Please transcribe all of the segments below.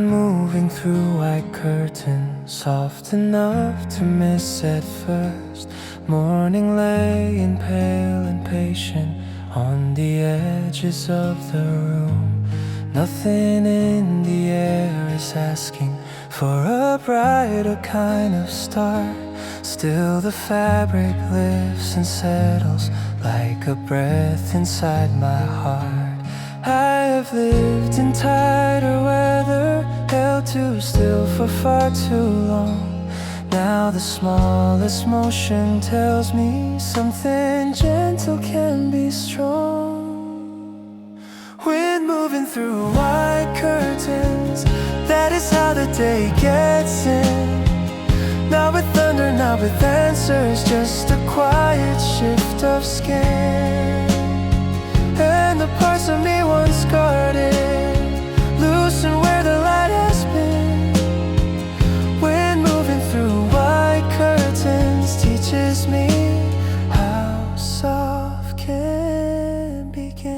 moving through white curtains, soft enough to miss at first. Morning laying pale and patient on the edges of the room. Nothing in the air is asking for a brighter kind of start. Still the fabric lifts and settles like a breath inside my heart. I have lived in tighter weather, held too still for far too long. Now the smallest motion tells me something gentle can be strong. Wind moving through white curtains, that is how the day gets in. Not with thunder, not with answers, just a quiet shift of skin. And the parts of me once guarded loosen where the light has been. Wind moving through white curtains teaches me how soft can begin.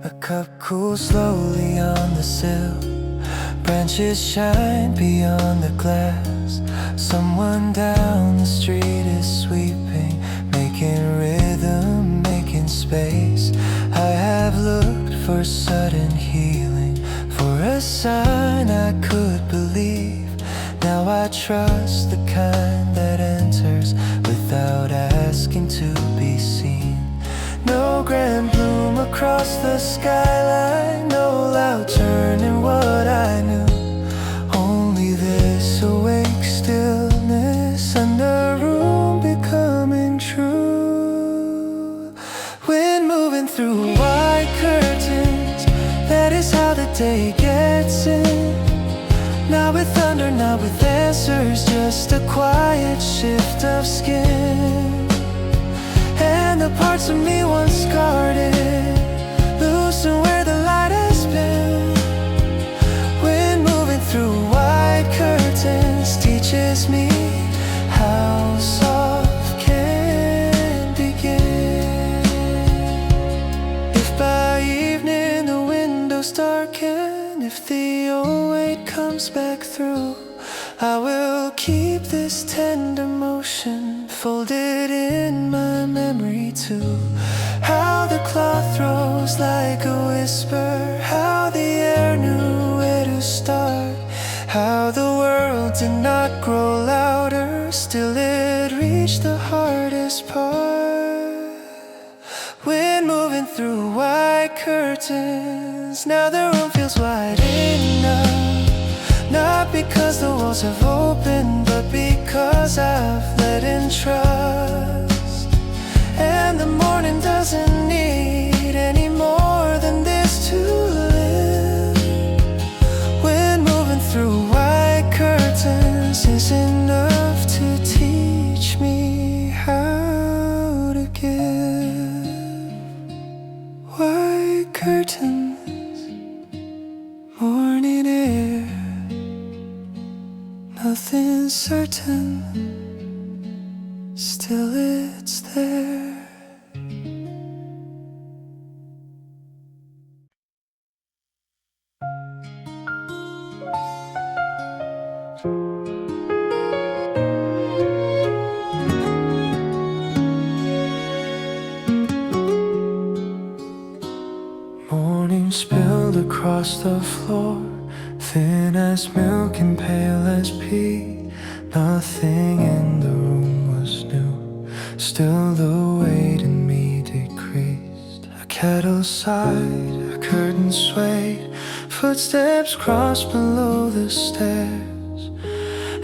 A cup cools slowly on the sill, branches shine beyond the glass. Someone down the street is sweeping, making rhythm, making space. I have looked for sudden healing, for a sign I could believe. Now I trust the kind that enters without asking to be seen. No grand bloom across the skyline, no loud turning what I knew. Only this awake stillness and the room becoming true. Wind moving through white curtains, that is how the day gets in. Not with thunder, not with answers, just a quiet shift of skin. And the parts of me once guarded loosen where the light has been. Wind moving through white curtains teaches me how soft can begin. If by evening the windows darken, if the old weight comes back through, I will keep this tender motion folded in my memory too. How the cloth throws like a whisper, how the air knew where to start, how the world did not grow louder, still it reached the hardest part. Wind moving through white curtains, now the room feels wide enough. Not because the walls have opened, but because I've let in trust. And the morning doesn't need any more than this to live. Wind moving through white curtains is enough to teach me how to give. White curtains, morning air, nothing certain, still it's there. Morning spilled across the floor, thin as milk and pale as pea. Nothing in the room was new, still the weight in me decreased. A kettle sighed, a curtain swayed, footsteps crossed below the stairs.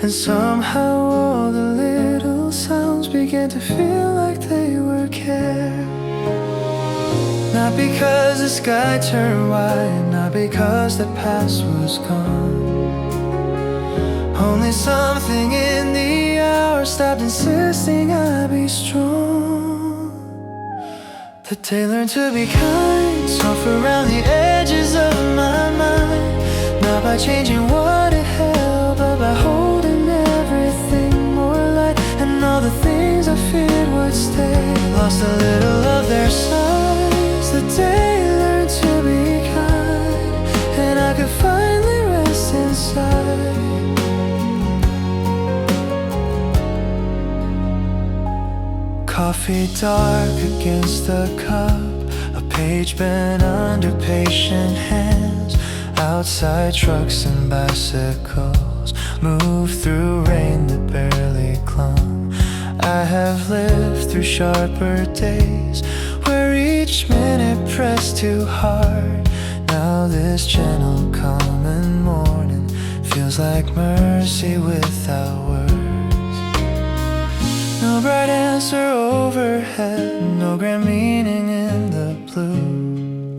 And somehow all the little sounds began to feel like they were care. Not because the sky turned white, not because the past was gone. Only something in the hour stopped insisting I be strong. The day learned to be kind, soft around the edges of my mind. Not by changing what it held, but by holding everything more light. And all the things I feared would stay, lost a little of their size. The day learned to be kind, and I could inside. Coffee dark against the cup, a page bent under patient hands. Outside trucks and bicycles move through rain that barely clung. I have lived through sharper days where each minute pressed too hard. Now this gentle common morning feels like mercy without words. No bright answer overhead, no grand meaning in the blue.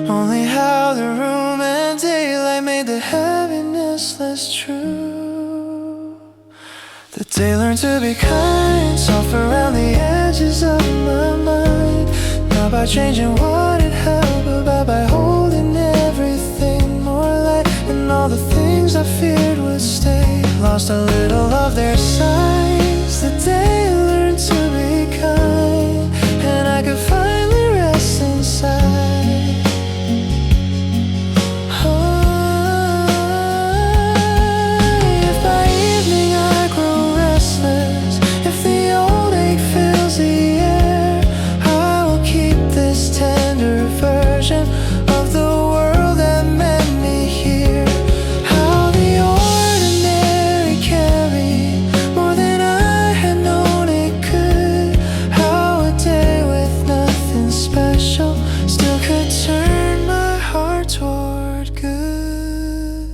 Only how the room and daylight made the heaviness less true. The day learned to be kind, soft around the edges of my mind. Not by changing what it held, but by holding everything more light. And all the things I feared would stay, lost a little of their signs. The day learned to be kind, and I could finally rest inside. If by evening I grow restless, if the old ache fills the air, I will keep this tender version of the world that met me here. How the ordinary carried more than I had known it could. How a day with nothing special still could turn my heart toward good.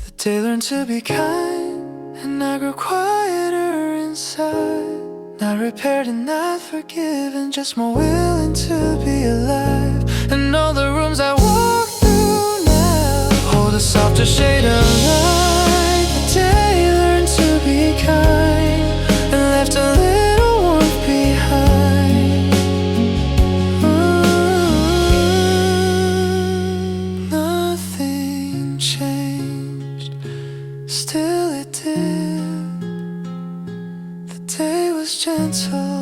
The day learned to be kind, and I grew quieter inside. Not repaired and not forgiven, just more willing to be alive. And all the rooms I walk through now hold a softer shade of light. The day learned to be kind and left a little warmth behind. Nothing changed, still it did. The day was gentle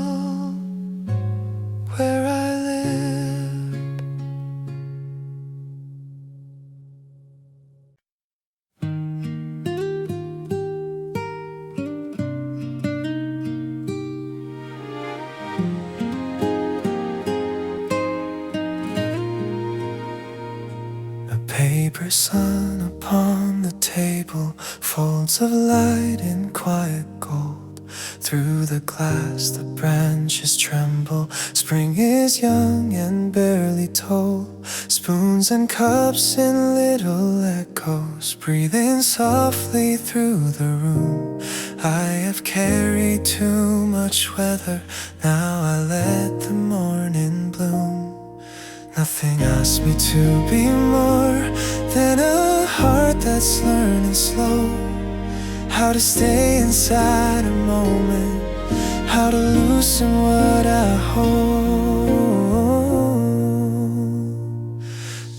where I live. A paper sun upon the table, folds of light in quiet gold. Through the glass the branches tremble. Spring is young and barely told. Spoons and cups in little echoes, breathing softly through the room. I have carried too much weather, now I let the morning bloom. Nothing asks me to be more than a heart that's learning slow how to stay inside a moment, how to loosen what I hold.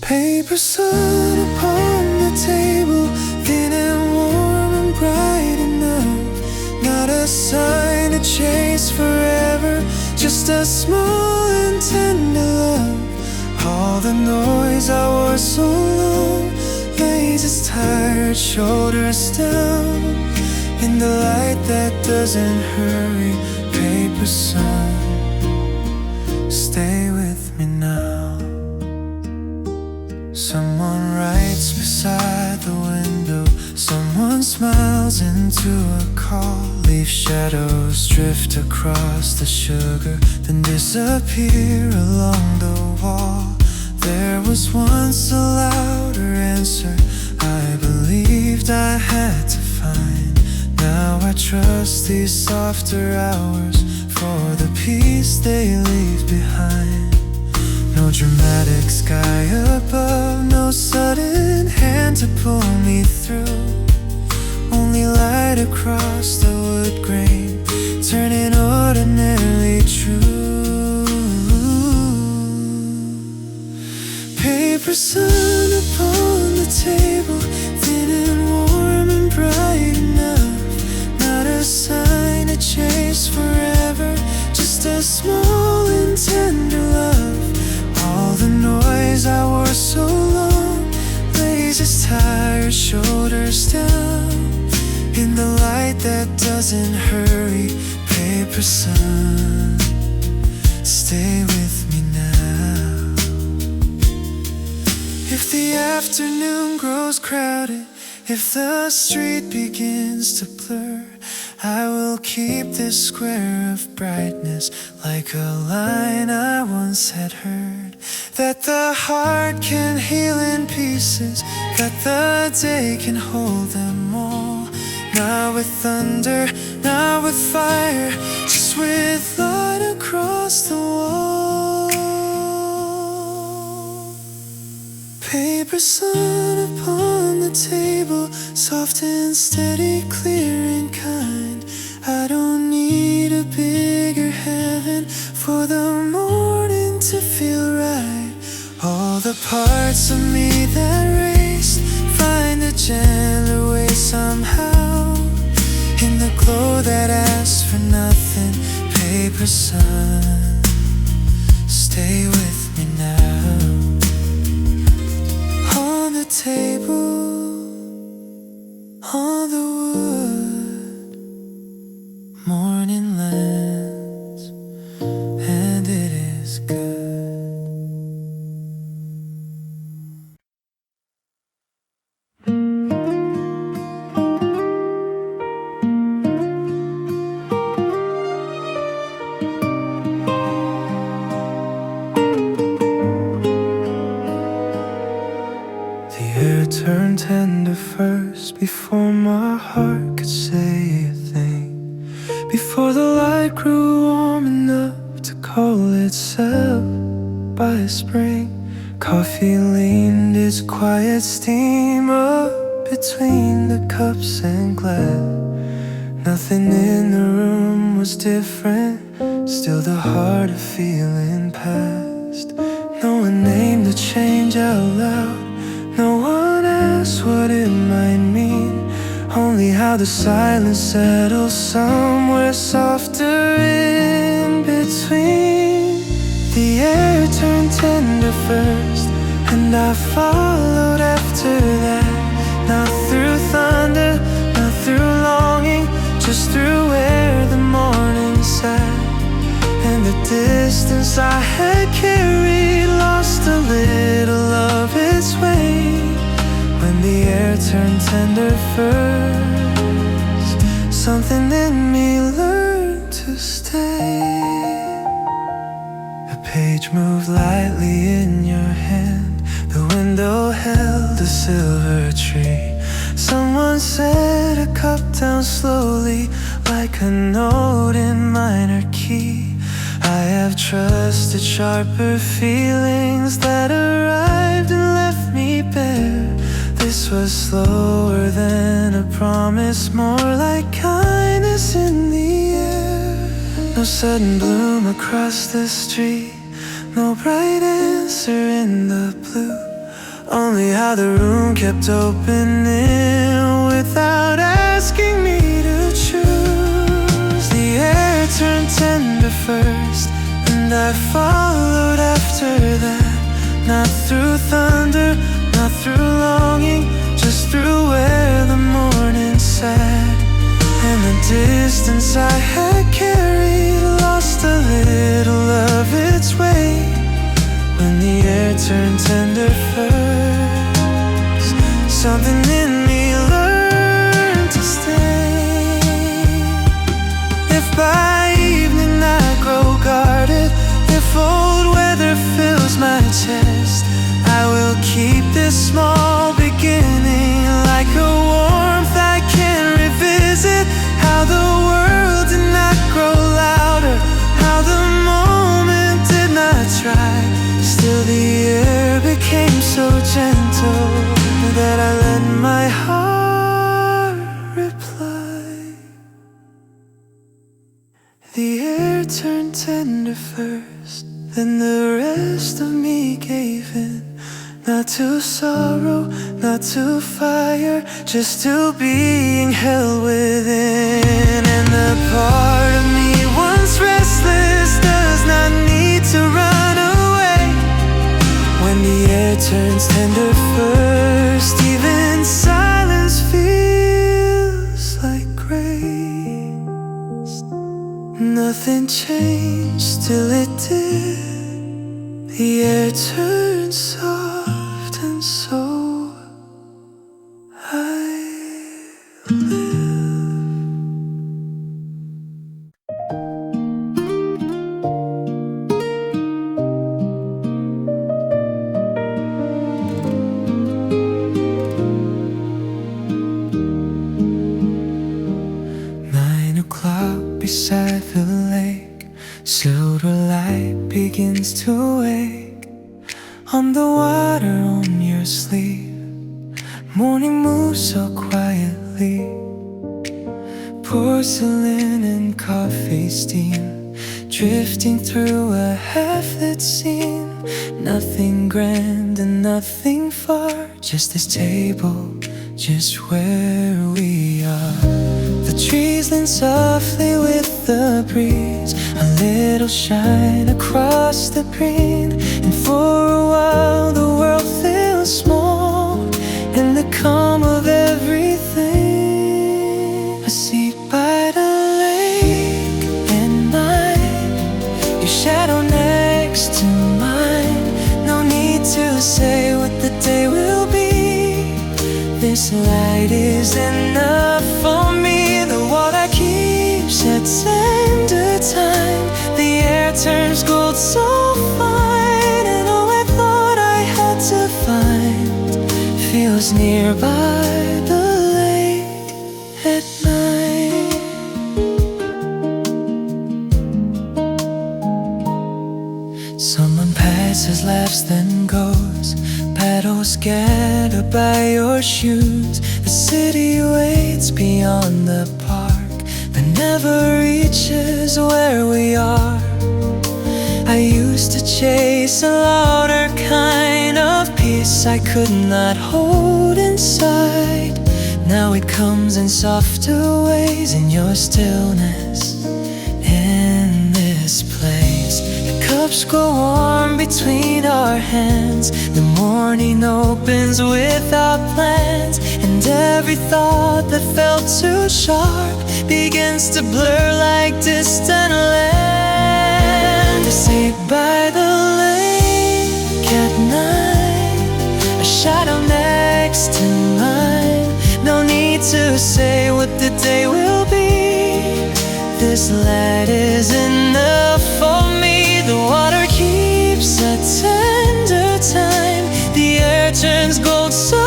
Paper sun upon the table, thin and warm and bright enough. Not a sign to chase forever, just a small and tender love. All the noise I wore so long lays its tired shoulders down in the light that doesn't hurry. Paper sun, stay with me now. Someone writes beside the window, someone smiles into a call. Leaf shadows drift across the sugar, then disappear along the wall. There was once a louder answer I believed I had to find. Now I trust these softer hours for the peace they leave behind. No dramatic sky above, no sudden hand to pull me through. Only light across the wood grain, turning ordinarily true. Paper sun upon the table, thin and warm and bright enough. Not a sign to chase forever, just a small and tender love. All the noise I wore so long lays its tired shoulders down in the light that doesn't hurry. Paper sun, stay with me now. If the afternoon grows crowded, if the street begins to blur, I will keep this square of brightness like a line I once had heard, that the heart can heal in pieces, that the day can hold them all. Not with thunder, not with fire, just with light across the wall. Paper sun upon the table, soft and steady, clear and kind. I don't need a bigger heaven for the morning to feel right. All the parts of me that raced find a gentler way somehow, in the glow that asks for nothing. Paper sun, stay with me now. On the table, on the wood, morning lands, and it is good. The air turned tender first, before my heart could say a thing, before the light grew warm enough to call itself by spring. Coffee leaned its quiet steam up between the cups and glass. Nothing in the room was different, still the heart of feeling passed. No one named the change out loud, no one asked what it might mean, only how the silence settles somewhere softer in between. The air turned tender first, and I followed after that. Not through thunder, not through longing, just through where the morning sat. And the distance I had carried lost a little of its weight when the air turned tender first. Something in me learned to stay. The page moved lightly in your hand, the window held a silver tree. Someone set a cup down slowly, like a note in minor key. I have trusted sharper feelings that arrived and left me bare. This was slower than a promise, more like kindness in the air. No sudden bloom across the street, no bright answer in the blue, only how the room kept opening without asking me to choose. The air turned tender first, and I followed after that. Not through thunder, not through longing, just through where the morning sat. And the distance I had carried lost a little of its weight when the air turned tender first. Something in me learned to stay. If by evening I grow guarded, if old weather fills my chest, I will keep this small beginning like a warmth I can revisit. How the world did not grow louder, how the moment did not try, still the air became so gentle that I let my heart reply. The air turned tender first, then the rest of me gave in. Not to sorrow, not to fire, just to being held within. And the part of me once restless does not need to run away when the air turns tender first. Even silence beside the lake, silver light begins to wake on the water on your sleeve. Morning moves so quietly, porcelain and coffee steam drifting through a half-lit scene. Nothing grand and nothing far, just this table, just where we are. The trees lean softly with the breeze, a little shine across the green. And for a while the world feels small in the calm of everything. A seat by the lake at night, your shadow next to mine. No need to say what the day will be, this light is enough for me. The water keeps at tender time, the air turns gold so fine. And all I thought I had to find feels nearby the lake at night. Someone passes, laughs, then goes. Paddles scattered by your shoes. The city waits beyond the park, but never reaches where we are. I used to chase a louder kind of peace I could not hold inside. Now it comes in softer ways in your stillness, in this place. The cups grow warm between our hands, the morning opens without plans, and every thought that felt too sharp begins to blur like distant land. I sit by the lake at night, a shadow next to mine. No need to say what the day will be, this light is enough for me. The water keeps a tender time, the air turns gold so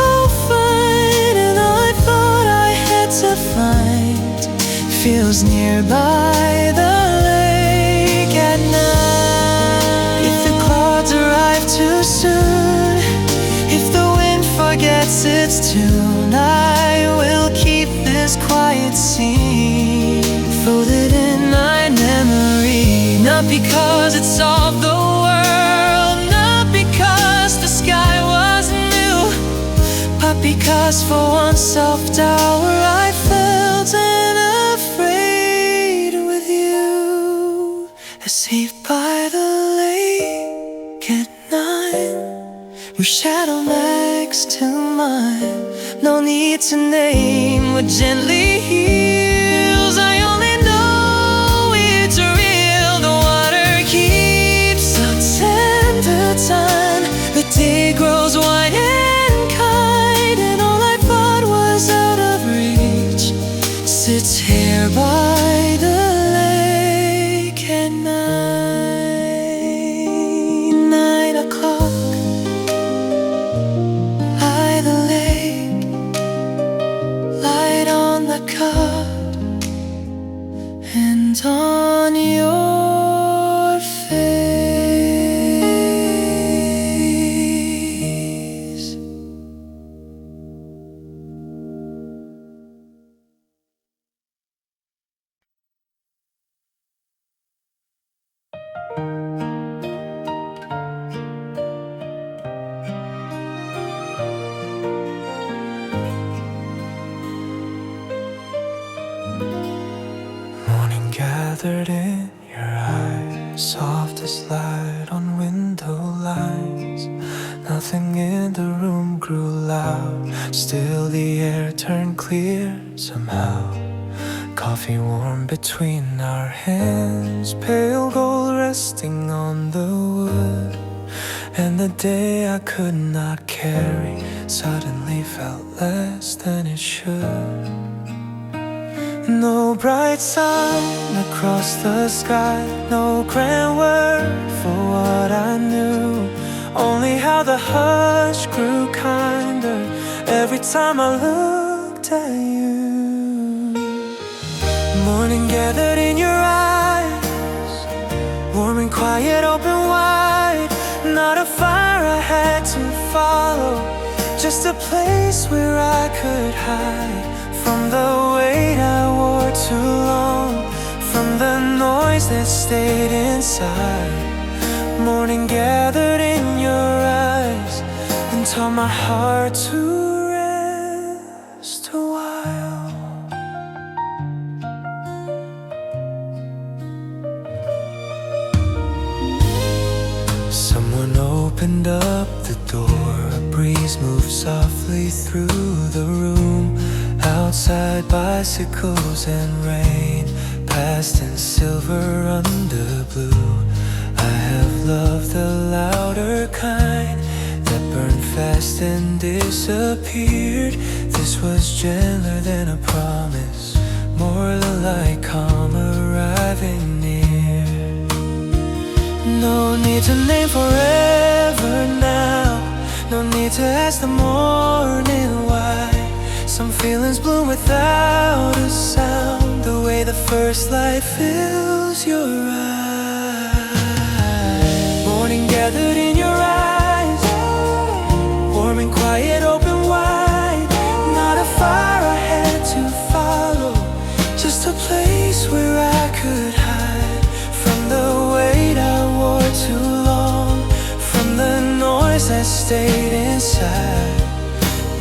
fine. And all I thought I had to find feels nearby the lake at night. If the clouds arrive too soon, if the wind forgets its tune, I will keep this quiet scene folded in my memory. Not because it solved the world, not because the sky was new, but because for one soft hour I felt unafraid with you. Asleep by the lake at night, your shadow next to mine. No need to name what gently heals, I only know it's real. The water keeps a tender time, the day grows wide and kind, and all I thought was out of reach sits here by the lake at night. 9 o'clock by the lake, light on the cup and on your face. Morning gathered in your eyes, soft as light on window lines. Nothing in the room grew loud, still the air turned clear somehow. Coffee warm between our hands, pale gold resting on the wood. And the day I could not carry suddenly felt less than it should. No bright sun across the sky, no grand word for what I knew, only how the hush grew kinder every time I looked at you. Morning gathered in your place where I could hide from the weight I wore too long, from the noise that stayed inside. Morning gathered in your eyes and taught my heart to rest a while. Someone opened up the door, a breeze moved softly through the room. Outside, bicycles and rain passed in silver under blue. I have loved the louder kind that burned fast and disappeared. This was gentler than a promise, more like calm arriving near. No need to name forever now, no need to ask the morning why. Some feelings bloom without a sound, the way the first light fills your eyes. Morning gathered in your eyes, warm and quiet, open wide. Not a fire I had to follow, just a place where I could hide from the weight I wore too long, from the noise that stayed inside.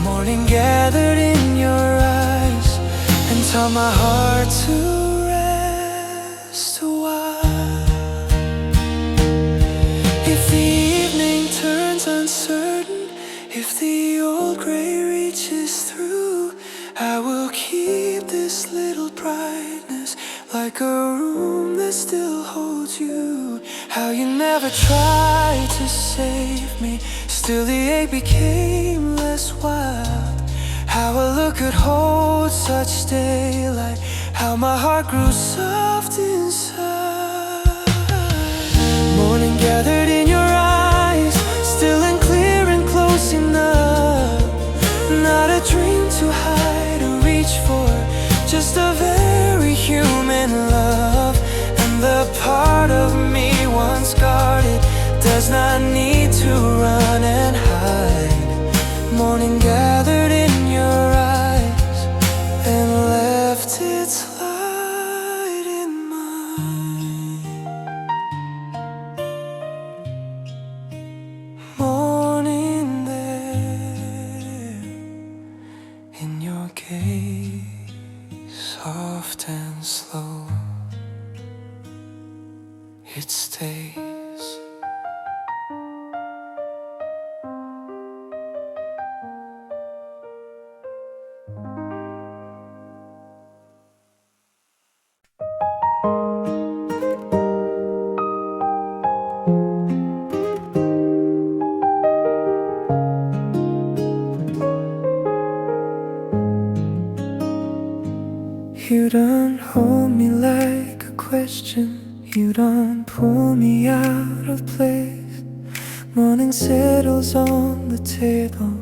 Morning gathered in your eyes and taught my heart to rest a while. If the evening turns uncertain, if the old gray reaches through, I will keep this little brightness like a room that still holds you. How you never tried to save me, still the ache became less wild. How a look could hold such daylight, how my heart grew soft inside. Morning gathered in your eyes, still and clear and close enough. Not a dream to hide or reach for, just a very human love. And the part of me once guarded does not need to run and hide. Morning gathered in your eyes and left its light in mine. Morning there in your gaze, soft and slow, it stays. You don't hold me like a question, you don't pull me out of place. Morning settles on the table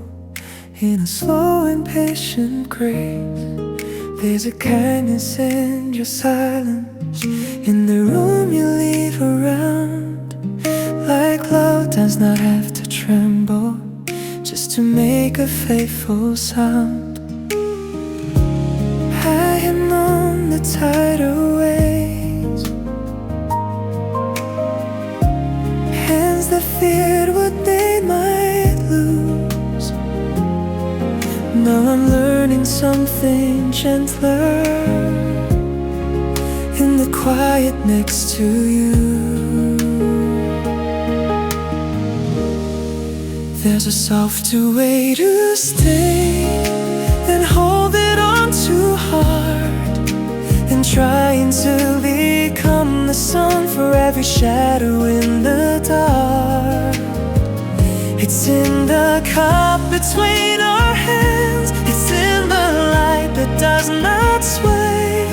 in a slow and patient grace. There's a kindness in your silence, in the room you leave around. Like love does not have to tremble just to make a faithful sound. I am on the tidal waves, hands that feared what they might lose. Now I'm learning something gentler in the quiet next to you. There's a softer way to stay than hold it on too hard and trying to become the sun for every shadow in the dark. It's in the cup between our hands, it's in the light that does not sway.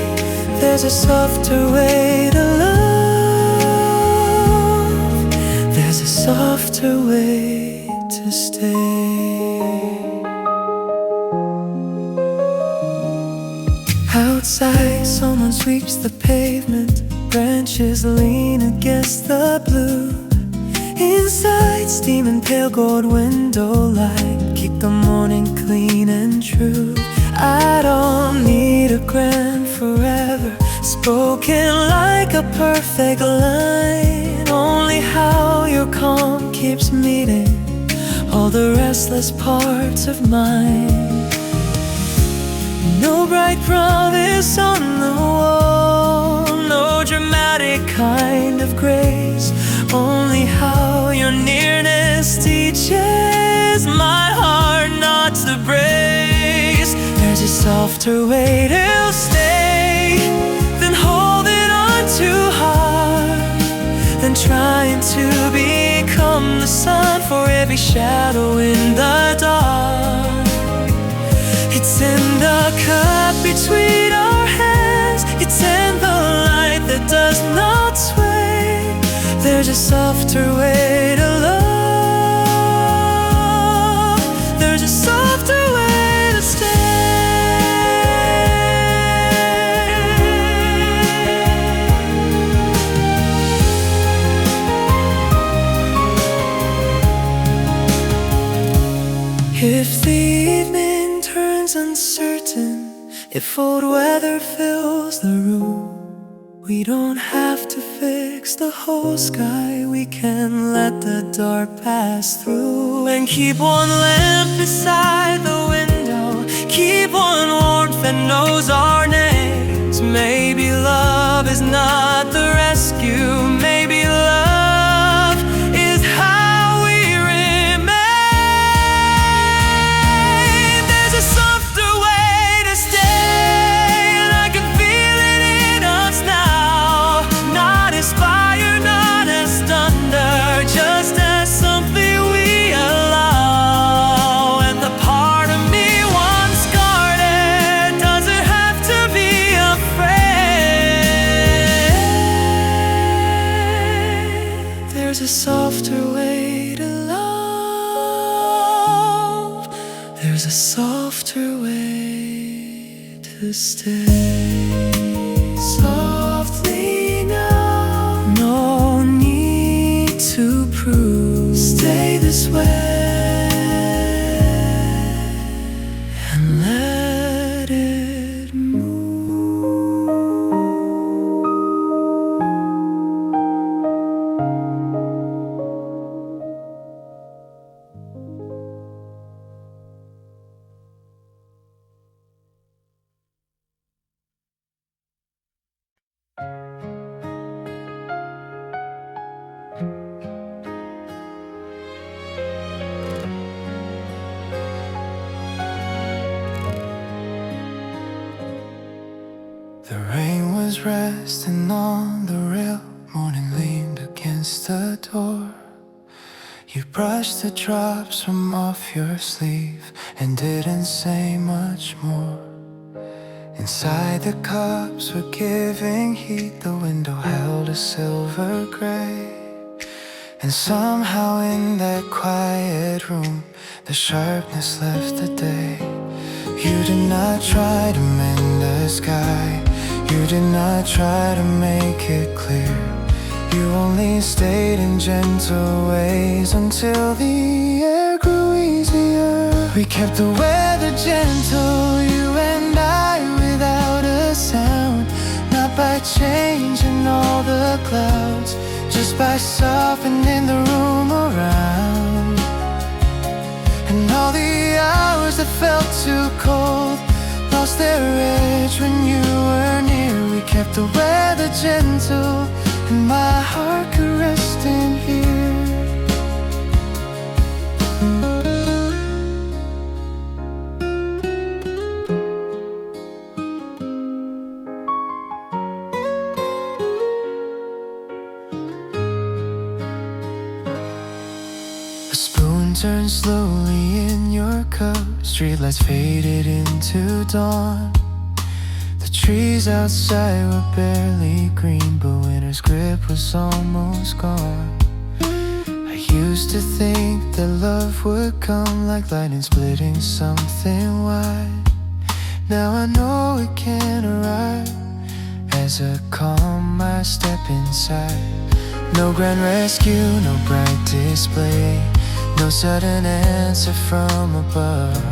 There's a softer way to love, there's a softer way to stay. Outside, someone sweeps the pavement, branches lean against the blue. Inside, steaming pale gold window light keep the morning clean and true. I don't need a grand forever spoken like a perfect line. Only how your calm keeps meeting all the restless parts of mine. No bright promise on the wall, no dramatic kind of grace. Only how your nearness teaches my heart not to brace. There's a softer way to stay than holding on too hard, than trying to become the sun for every shadow in the dark. It's in the cup between our hands, it's in the light that does not sway. There's a softer way to love, there's a softer way to stay. If the evening turns uncertain, if old weather fills the room, we don't have to fix the whole sky. We can let the dark pass through and keep one lamp beside the window, keep one warmth that knows our names. Maybe love is not the rescue, maybe love is how we remain. There's a softer way to stay, and I can feel it in us now. Not as fire, not as thunder, just as something we allow. And the part of me once guarded doesn't have to be afraid. There's a softer way to love, there's a softer way to stay. Softly now, no need to prove. Stay this way and let it move. The rain was resting on the rail, morning leaned against the door. You brushed the drops from off your sleeve and didn't say much more. Inside the cups were giving heat, the window held a silver gray. And somehow in that quiet room, the sharpness left the day. You did not try to mend the sky, you did not try to make it clear. You only stayed in gentle ways until the air grew easier. We kept the weather gentle, you and I, without a sound. Not by changing all the clouds, just by softening the room around. And all the hours that felt too cold lost their edge when you were near. We kept the weather gentle, and my heart could rest in here. A spoon turned slowly in your cup, streetlights faded into dawn. The trees outside were barely green, but winter's grip was almost gone. I used to think that love would come like lightning splitting something wide. Now I know it can arrive as a calm I step inside. No grand rescue, no bright display, No sudden answer from above,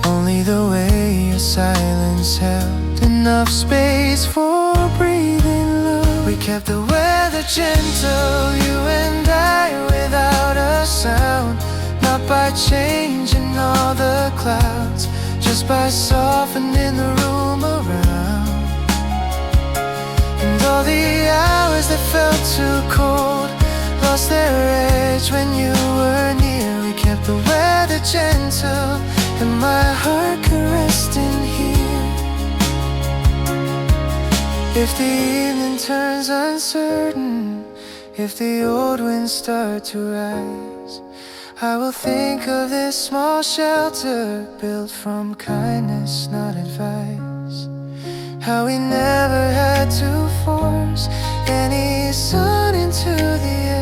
only the way your silence held enough space for breathing love. We kept the weather gentle, you and I, without a sound. Not by changing all the clouds, just by softening the room around. And all the hours that felt too cold lost their edge when you were near. We kept the weather gentle, and my heart could rest in here. If the evening turns uncertain, if the old winds start to rise, I will think of this small shelter built from kindness, not advice. How we never had to force any sun into the air.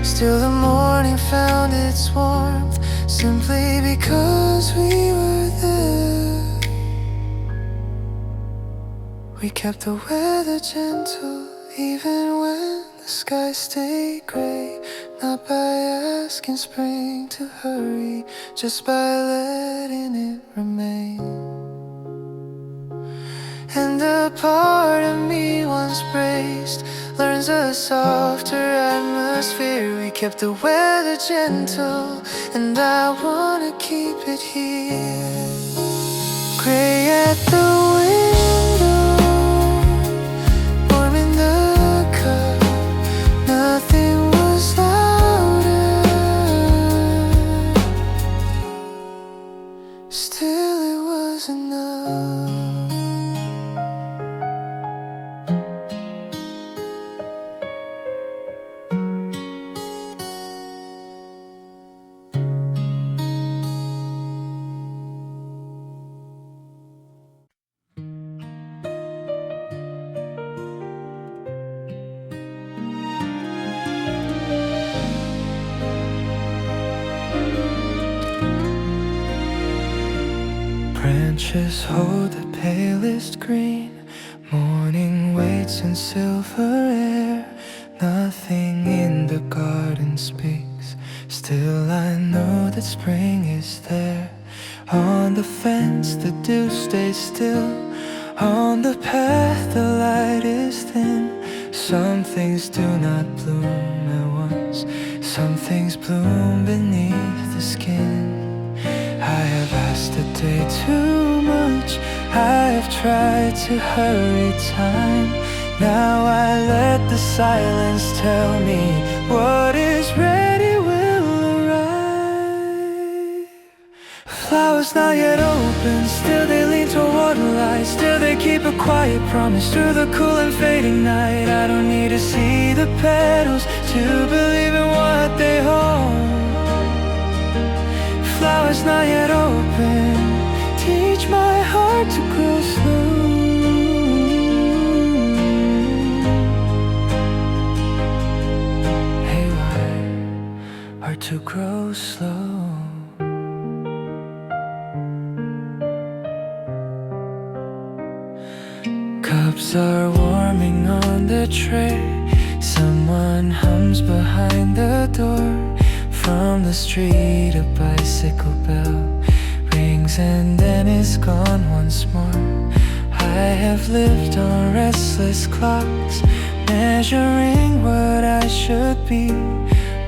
Still the morning found its warmth simply because we were there. We kept the weather gentle even when the sky stayed gray. Not by asking spring to hurry, just by letting it remain. And a part of me once braced learns a softer atmosphere. We kept the weather gentle, and I wanna keep it here. Gray at the window, warm in the cup. Nothing was louder, still it was enough. Branches hold the palest green, morning waits in silver air. Nothing in the garden speaks, still I know that spring is there. On the fence the dew stays still, on the path the light is thin. Some things do not bloom at once, some things bloom beneath the skin. I have asked the day too much, I have tried to hurry time. Now I let the silence tell me what is ready will arrive. Flowers not yet open, still they lean toward the light. Still they keep a quiet promise through the cool and fading night. I don't need to see the petals to believe in what they hold. Flowers not yet open, teach my heart to grow slow. Hey, why are to grow slow? Cups are warming on the tray. Someone hums behind the door. From the street a bicycle bell rings and then is gone once more. I have lived on restless clocks, measuring what I should be.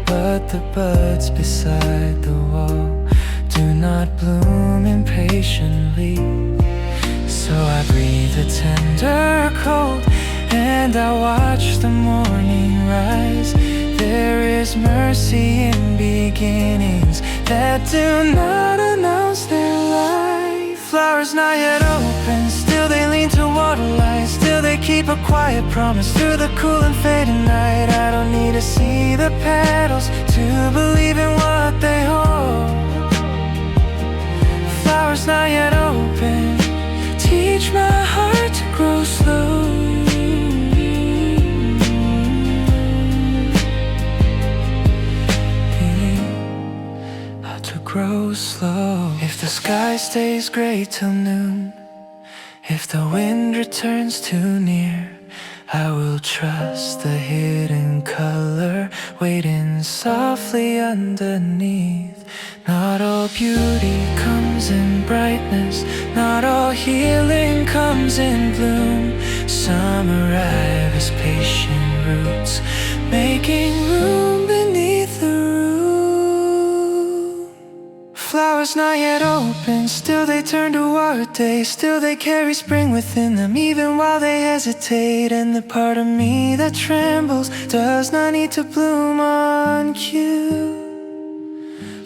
But the buds beside the wall do not bloom impatiently. So I breathe a tender cold and I watch the morning rise. There is mercy in beginnings that do not announce their life. Flowers not yet open, still they lean toward a light. Still they keep a quiet promise through the cool and fading night. I don't need to see the petals to believe in what they hold. Flowers not yet open, teach my heart to grow slow. Grow slow. If the sky stays gray till noon, if the wind returns too near, I will trust the hidden color waiting softly underneath. Not all beauty comes in brightness, not all healing comes in bloom. Some arrive as patient roots, making room beneath the room. Flowers not yet open, still they turn toward day. Still they carry spring within them, even while they hesitate. And the part of me that trembles does not need to bloom on cue.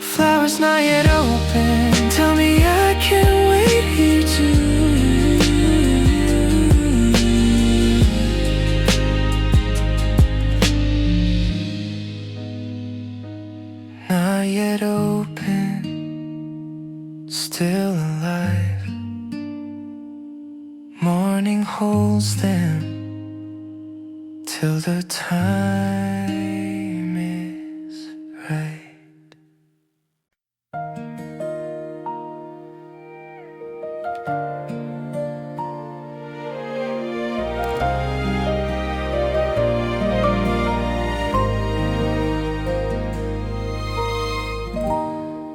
Flowers not yet open, tell me I can wait here too. Not yet open, still alive. Morning holds them till the time is right.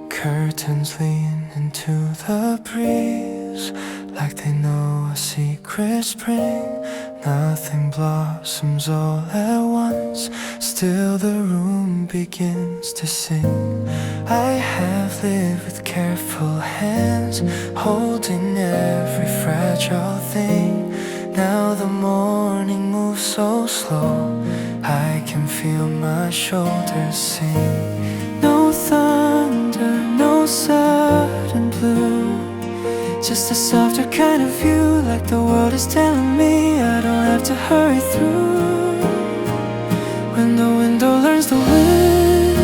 Curtains lean into the breeze like they know a secret spring. Nothing blossoms all at once, still the room begins to sing. I have lived with careful hands, holding every fragile thing. Now the morning moves so slow, I can feel my shoulders sing. No thunder, no sudden blue, just a softer kind of view, like the world is telling me I don't have to hurry through. When the window learns the wind,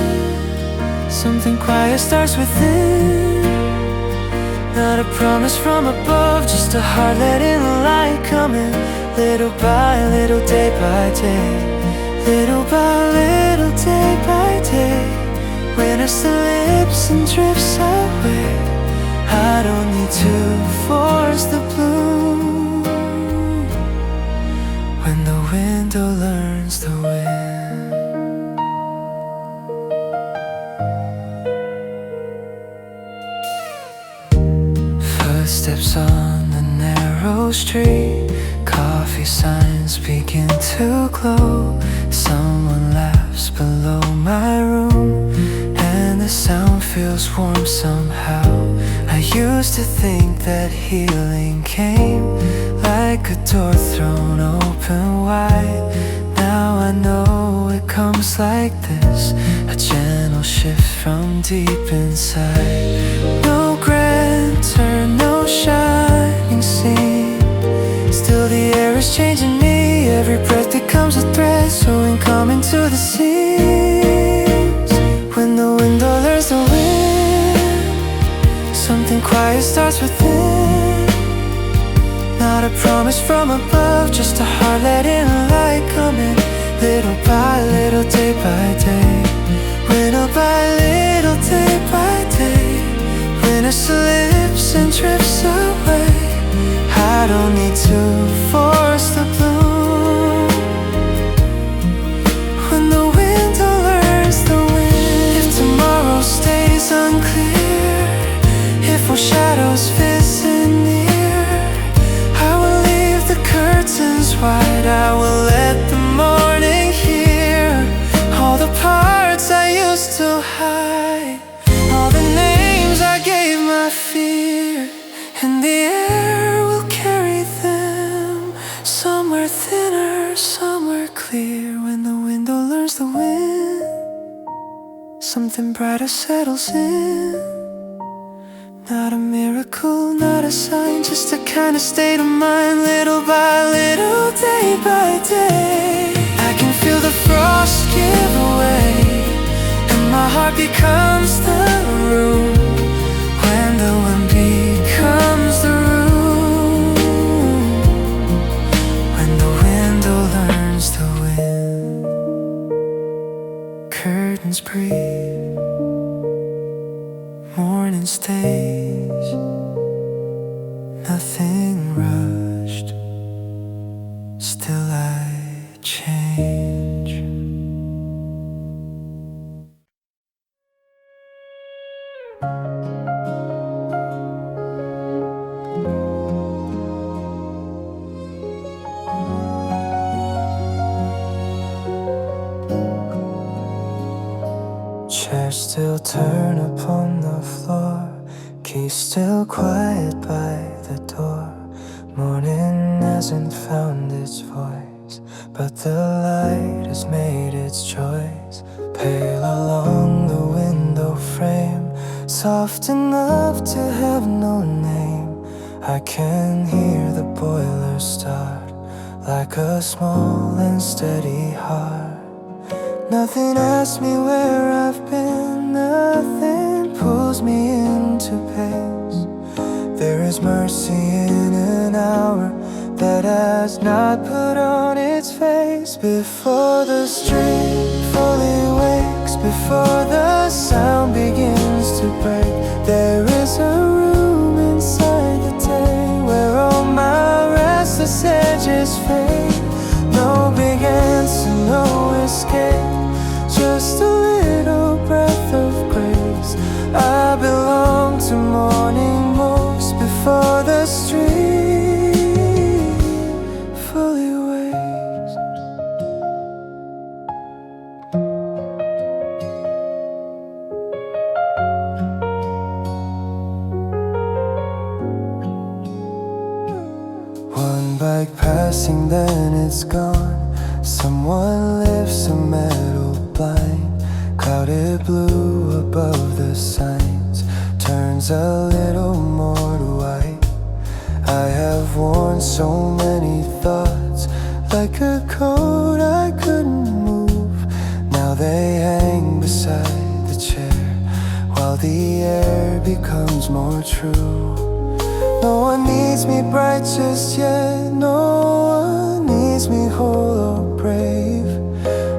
something quiet starts within. Not a promise from above, just a heart letting the light come in. Little by little, day by day, little by little, day by day. Winter slips and drifts away, I don't need to force the bloom. When the window learns the wind. Footsteps on the narrow street, coffee signs begin to glow. Someone laughs below my room, and the sound feels warm somehow. I used to think that healing came like a door thrown open wide. Now I know it comes like this, a gentle shift from deep inside. No grand turn, no shining scene, still the air is changing me. Every breath becomes a thread, sewing calm into the seams. When the window learns the wind, something quiet starts within. Not a promise from above, just a heart letting light come in. Little by little, day by day, little by little, day by day. Winter slips and drifts away, I don't need to force the bloom. When the window learns the wind, if tomorrow stays unclear, if more shadows visit near, I will leave the curtains wide. I will let the morning hear all the parts I used to hide, all the names I gave my fear, and the air will carry them somewhere thinner, somewhere clear. When the window learns the wind, something brighter settles in. Not a miracle, not a sign, just a kind of state of mind. Little by little, day by day, I can feel the frost give away, and my heart becomes the room. When the wind becomes the room, when the window learns the wind. Curtains breathe, morning stays, nothing rushed, still I will turn upon the floor. Key still quiet by the door. Morning hasn't found its voice, but the light has made its choice. Pale along the window frame, soft enough to have no name. I can hear the boiler start, like a small and steady heart. Nothing asks me where I've been, nothing pulls me into pace. There is mercy in an hour that has not put on its face. Before the street fully wakes, before the sound begins to break, there is a room inside the day where all my restless edges fade. No big answer, no escape, just a little breath of grace. I belong to morning most before the street fully wakes. One bike passing, then it's gone. Someone lifts a metal blind, clouded blue above the signs, turns a little more to white. I have worn so many thoughts, like a coat I couldn't move. Now they hang beside the chair, while the air becomes more true. No one needs me bright just yet, no one needs me whole or brave.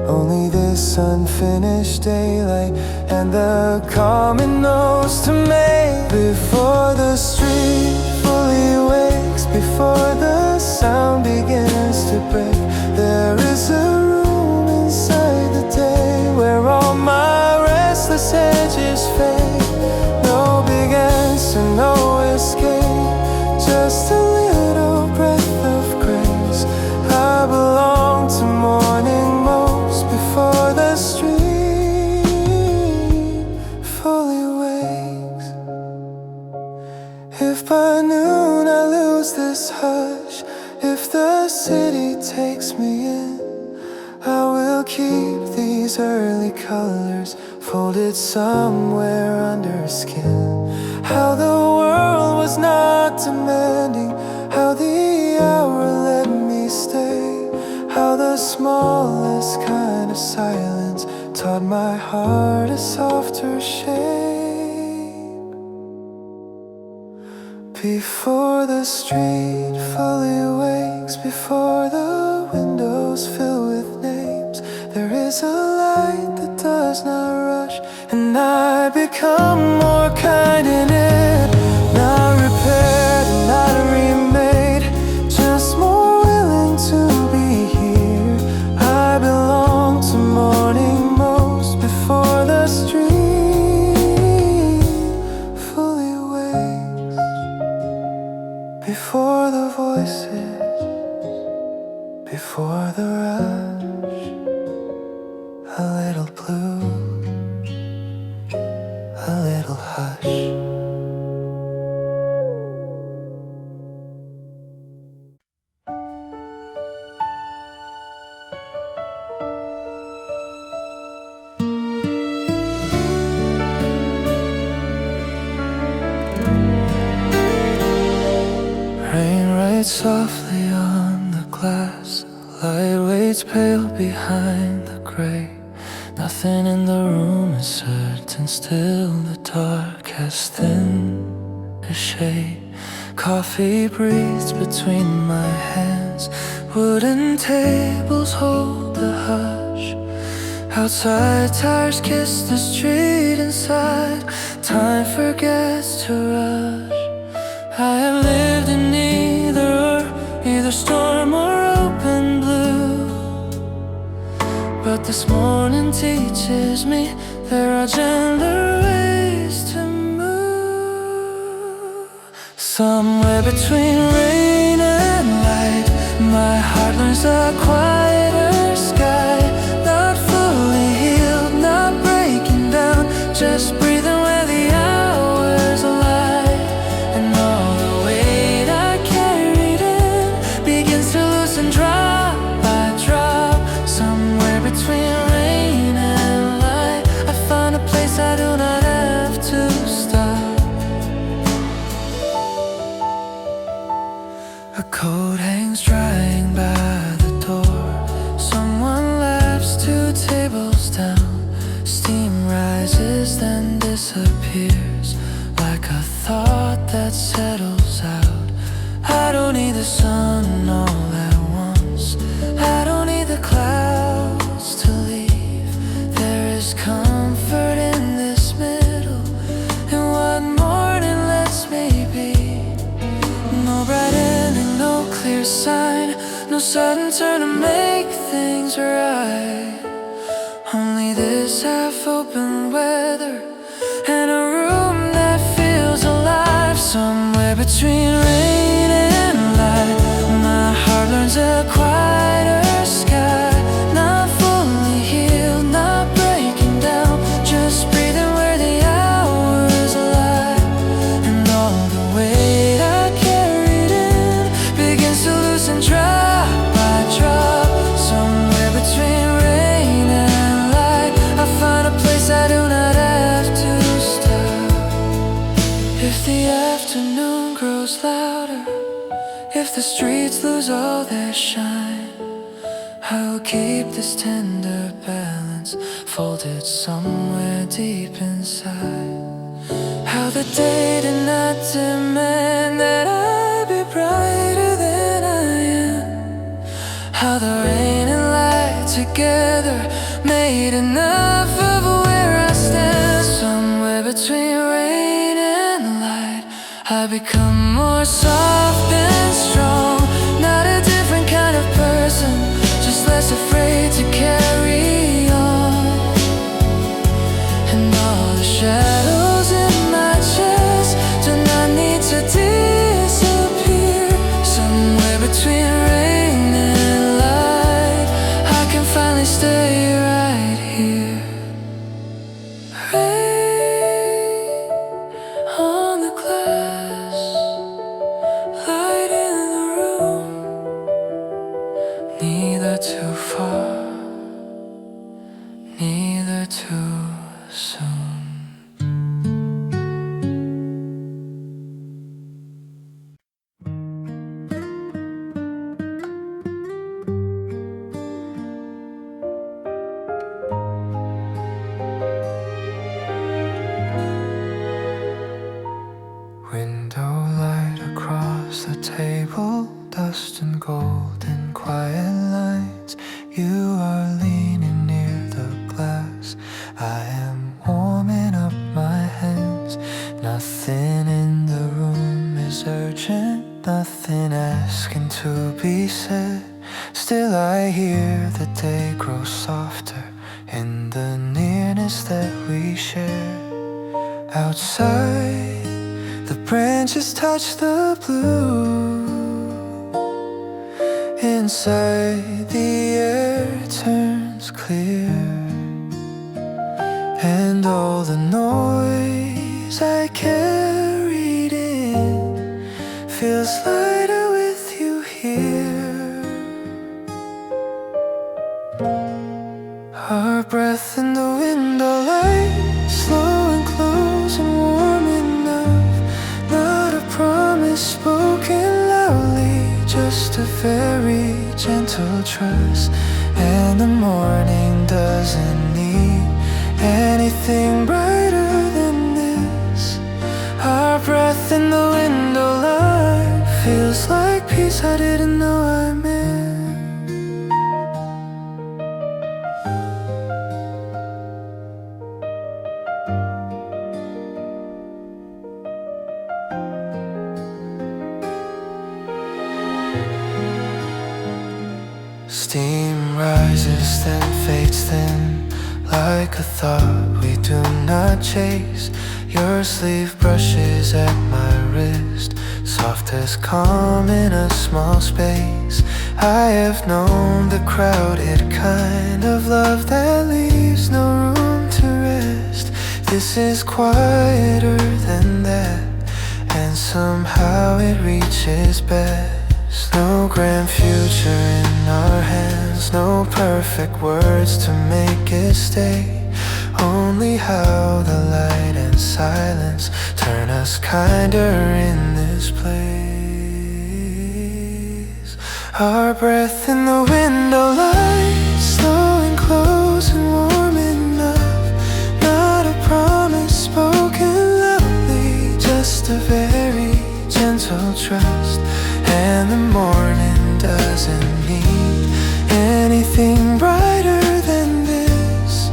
Only this unfinished daylight and the calm it knows to make. Before the street fully wakes, before the sound begins to break, there is a room inside the day where all my restless edges fade. No big answer, no escape, just a little breath of grace. I belong to morning most before the street fully wakes. If by noon I lose this hush, if the city takes me in, I will keep these early colors folded somewhere under skin. How the world was not demanding, how the hour let me stay, how the smallest kind of silence taught my heart a softer shape. Before the street fully wakes, before the windows fill with names, there is a light that does not rush, and I become more kind in it. Not repaired and not remade, just more willing to be here. I belong to morning most before the street fully wakes. Before the voices, before the rush, a little blue, a little hush. Rain writes softly on the glass, light waits pale behind the gray. Nothing in the room is certain, still the dark has thinned a shade. Coffee breathes between my hands, wooden tables hold the hush. Outside tires kiss the street, inside time forgets to rush. I have lived in either storm or open blue, but this morning teaches me there are gentler ways to move. Somewhere between rain and light, my heart learns a quieter sky. Not fully healed, not breaking down, just A coat hangs drying by the door. Someone laughs 2 tables down. Steam rises then disappears like a thought that settles out. I don't need the sun all at once. I don't need the clouds to leave. There is comfort in this middle, and what morning lets me be. No bright ending, no clear sign, no sudden turn to make things right. Only this half-open weather and a room that feels alive. Somewhere between rain and light, my heart learns a quieter sky. Not fully healed, not breaking down, just breathing where the hours lie. And all the weight I carried in begins to loosen drop by drop. Somewhere between rain and light, I find a place I do not have to stop. If the afternoon grows louder, if the streets lose all their shine, I will keep this tender balance folded somewhere deep inside. How the day did not demand that I be brighter than I am. How the rain and light together made enough of where I stand. Somewhere between rain and light, I become more soft and strong. Not a different kind of person, just less afraid to carry on. And all the shadows in my chest do not need to disappear. Somewhere between rain and light, I can finally stay right here. Rain on the glass, light in the room, neither too far, neither too soon. Window light across the table, dust and gold in quiet lines. You are leaning near the glass, I am warming up my hands. Nothing in the room is urgent, nothing asking to be said. Still I hear the day grow softer in the nearness that we share. Outside, the branches touch the blue. Inside, the air turns clear, and all the noise I carried in feels lighter with you here. Our breath in the window light, slow and close and warm enough. Not a promise spoken loudly, just a very gentle trust. And the morning doesn't need anything brighter than this. Our breath in the window light feels like peace I didn't know I missed. Steam rises then fades thin, like a thought we do not chase. Your sleeve brushes at my wrist, soft as calm in a small space. I have known the crowded kind of love that leaves no room to rest. This is quieter than that, and somehow it reaches best. No grand future in our hands, no perfect words to make it stay. Only how the light and silence turn us kinder in this place. Our breath in the window light, slow and close and warm enough. Not a promise spoken loudly, just a very gentle trust. And the morning doesn't need anything brighter than this.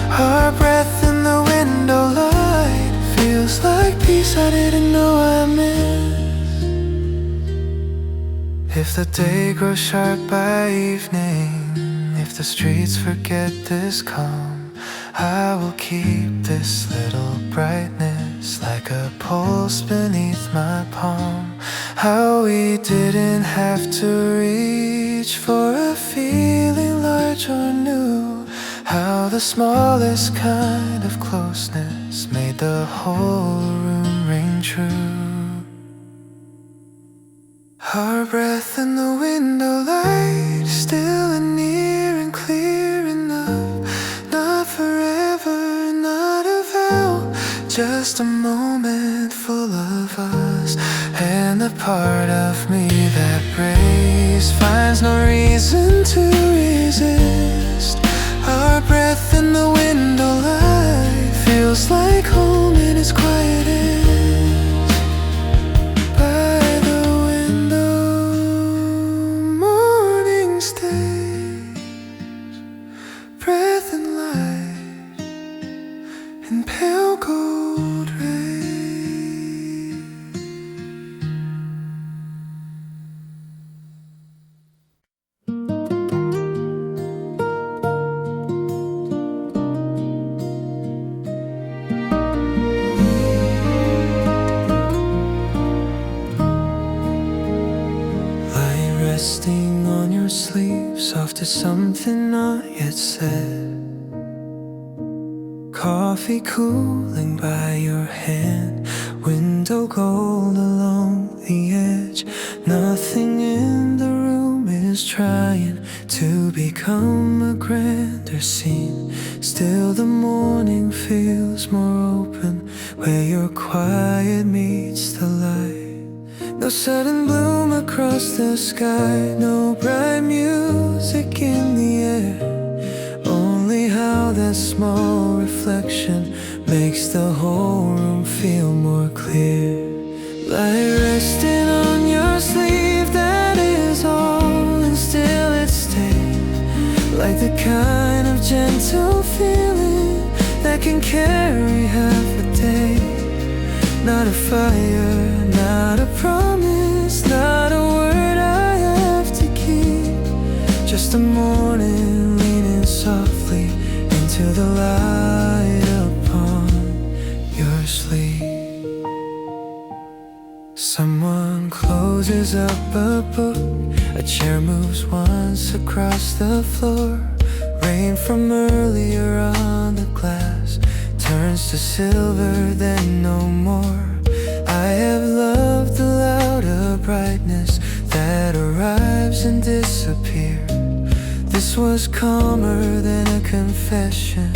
Our breath in the window light feels like peace I didn't know I missed. If the day grows sharp by evening, if the streets forget this calm, I will keep this little brightness like a pulse beneath my palm. How we didn't have to reach for a feeling large or new. How the smallest kind of closeness made the whole room ring true. Our breath in the window light, still and near and clear enough. Not forever, not a vow, just a moment full of us. And the part of me that prays finds no reason to resist. Our breath in the window light feels like home in its quietest. Resting on your sleeve, soft as something not yet said. Coffee cooling by your hand, window gold along the edge. Nothing in the room is trying to become a grander scene. Still the morning feels more open where your quiet meets the light. No sudden bloom across the sky, no bright music in the air. Only how that small reflection makes the whole room feel more clear. Light resting on your sleeve, that is all, and still it stays. Like the kind of gentle feeling that can carry half a day. Not a fire, not a promise, not a word I have to keep. Just a morning leaning softly into the light upon your sleep. Someone closes up a book, a chair moves once across the floor. Rain from earlier on the glass turns to silver, then no more. I have loved the louder brightness that arrives and disappears. This was calmer than a confession,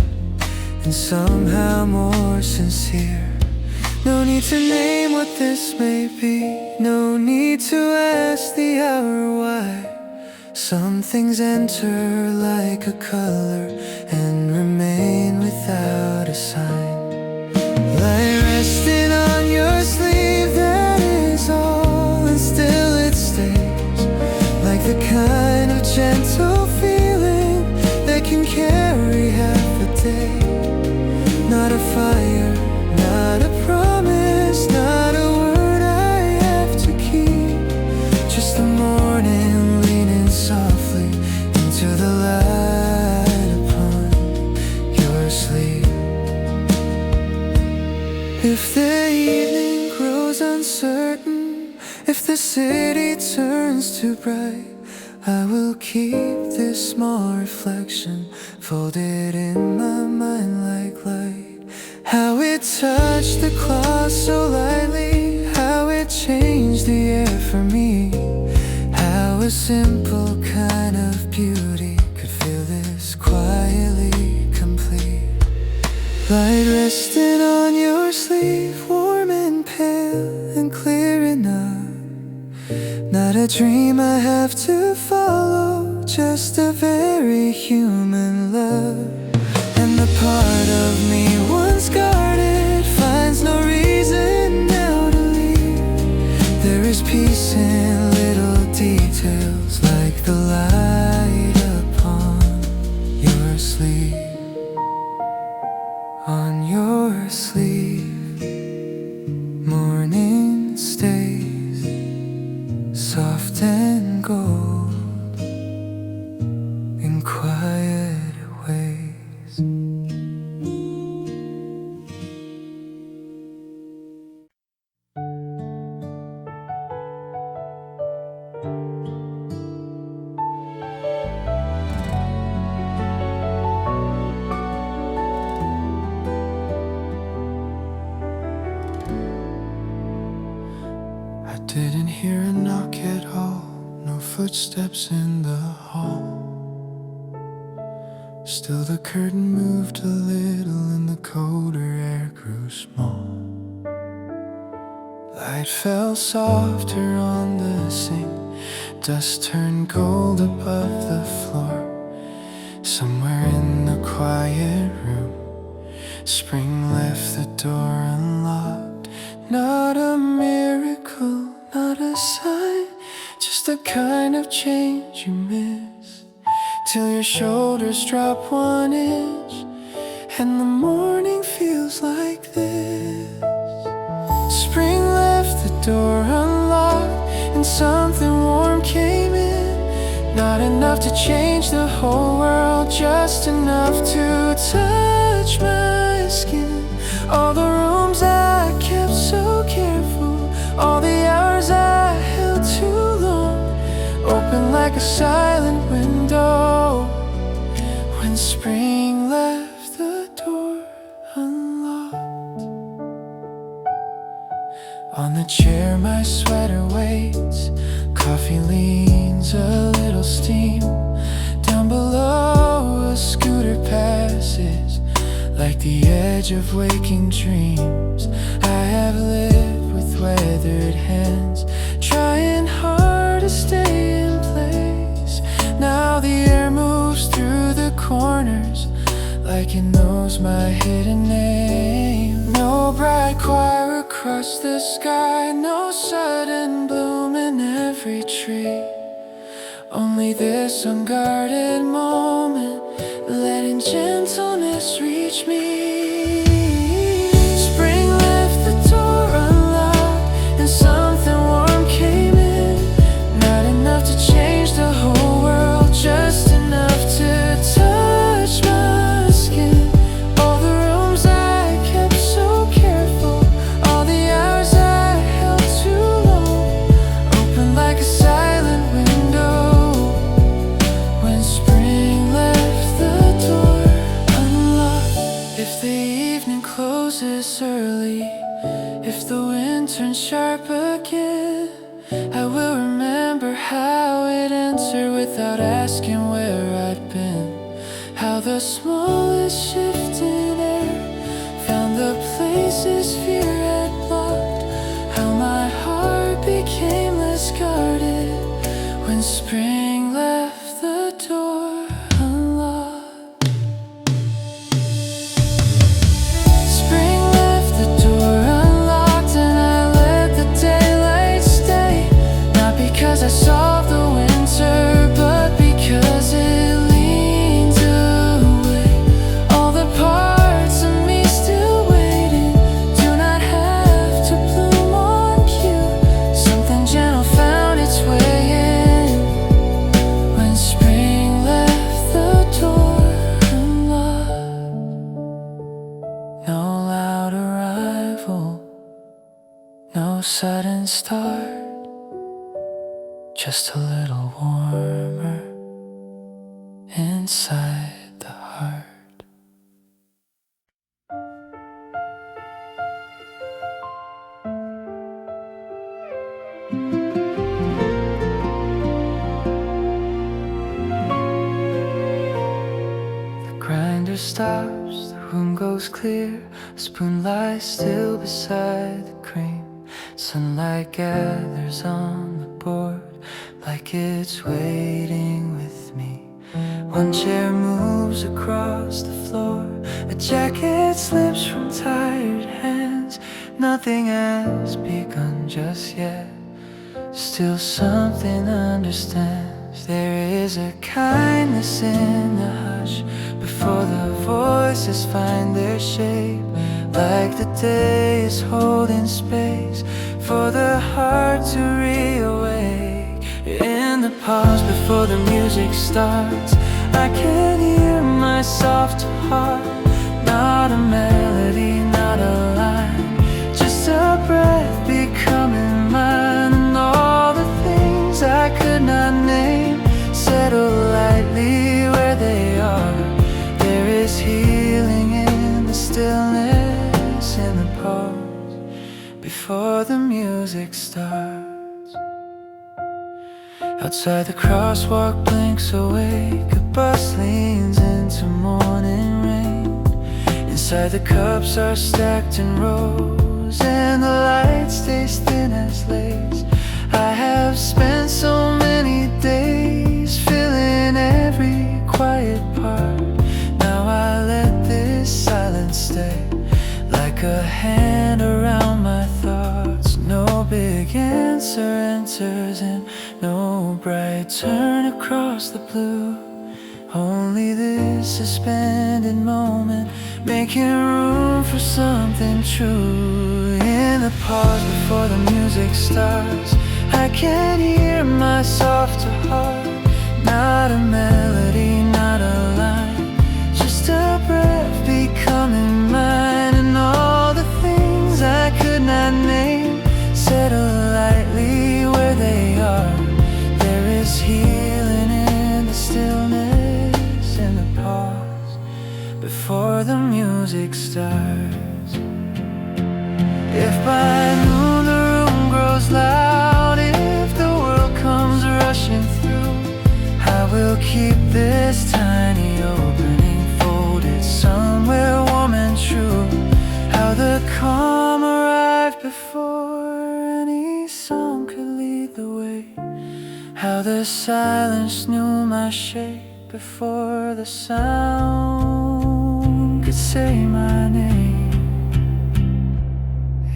and somehow more sincere. No need to name what this may be, no need to ask the hour why. Some things enter like a color and remain without a sign. Light resting on your sleeve, that is all, and still it stays. Like the kind of gentle feeling that can carry half a day. Not a fire, not a promise, not a word I have to keep. Just the morning leaning softly into the light upon your sleep. If the evening grows uncertain, if the city turns too bright, I will keep this small reflection folded in my mind like light. How it touched the cloth so lightly, how it changed the air for me. How a simple kind of beauty could feel this quietly complete. Light resting on your sleeve, warm and pale and clear enough. Not a dream I have to follow, just a very human love. And the part of me once guarded finds no reason now to leave. There is peace in little details, like the light upon your sleeve. On your sleeve, morning stays soft and gold in quiet ways. I didn't hear a knock at all, no footsteps in the hall. Still the curtain moved a little and the colder air grew small. Light fell softer on the sink, dust turned gold above the floor. Somewhere in the quiet room, spring left the door unlocked. Not a miracle, not a sign, just the kind of change you miss, till your shoulders drop 1 inch and the morning feels like this. Spring left the door unlocked and something warm came in. Not enough to change the whole world, just enough to touch my skin. All the rooms I kept so careful, all the hours I held too long, open like a silent window when spring left the door unlocked. On the chair my sweater waits, coffee leans a little steam. Down below a scooter passes, like the edge of waking dreams. I have lived with weathered hands, trying hard to stay in place. Now the air moves through the corners, like it knows my hidden name. No bright choir across the sky, no sudden bloom in every tree. Only this unguarded moment, letting gentleness reach me. Spring left the door unlocked and something warm came in. Not enough to change the whole world, just enough to touch my skin. All the rooms I kept so careful, all the hours I held too long, open like a silent window when spring left the door unlocked. If the evening closes early, if the wind turns sharp again, I will remember how it entered without asking where I'd been. How the smallest shift in air found the places fear had blocked. How my heart became less guarded when spring left the door unlocked. Spring left the door unlocked and I let the daylight stay. Not because I solved the winter, but because it leaned away. All the parts of me still waiting do not have to bloom on cue. Something gentle found its way in when spring left the door unlocked. No loud arrival, no sudden start, just a little warmer inside the heart. The grinder stops, the room goes clear, a spoon lies still beside the cream. Sunlight gathers on the board, like it's waiting with me. One chair moves across the floor, a jacket slips from tired hands. Nothing has begun just yet, still something understands. There is a kindness in the hush before the voices find their shape, like the day is holding space for the heart to reawake. In the pause before the music starts, I can hear my soft heart. Not a melody, not a line, just a breath becoming mine. And all the things I could not name settle lightly where they are. There is healing in the stillness, in the pause before the music starts. Outside the crosswalk blinks awake, a bus leans into morning rain. Inside the cups are stacked in rows, and the light stays thin as lace. I have spent so many days filling every quiet part. Now I let this silence stay like a hand around my thoughts. No big answer enters in, no bright turn across the blue. Only this suspended moment, making room for something true. In the pause before the music starts, I can hear my softer heart. Not a melody, not a line, just a breath becoming mine. And all the things I could not name settle lightly where they are. There is healing in the stillness, in the pause before the music starts. If by noon the room grows loud, if the world comes rushing through, I will keep this tiny opening folded somewhere warm and true. How the calm arrived before any song could lead the way. How the silence knew my shape before the sound could say my name.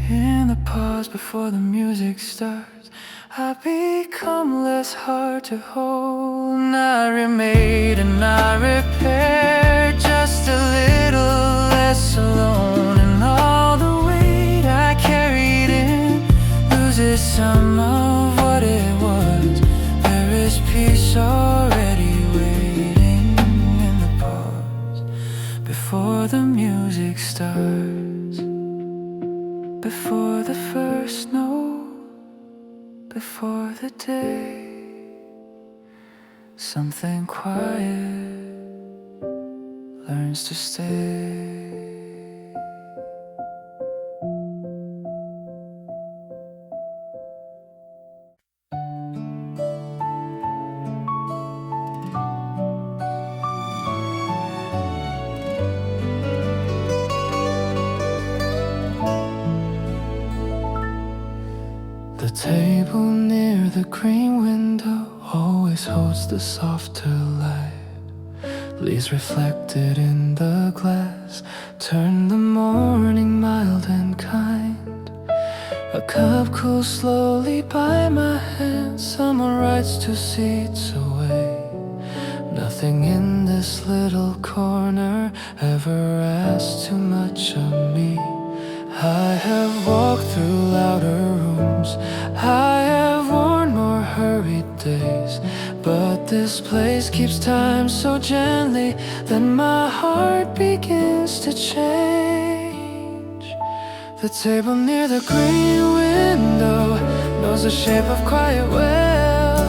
In the pause before the music starts, I become less hard to hold. And I remade and I repaired, just a little less alone. And all the weight I carried in loses some of what it was. There is peace already waiting in the pause before the music starts. Before the first note, before the day, something quiet learns to stay. The table near the green window always holds the softer light. Leaves reflected in the glass turn the morning mild and kind. A cup cools slowly by my hand. Someone writes 2 seats away. Nothing in this little corner ever asks too much of me. I have walked through louder rooms, I have worn more hurried days, but this place keeps time so gently that my heart begins to change. The table near the green window knows the shape of quiet well,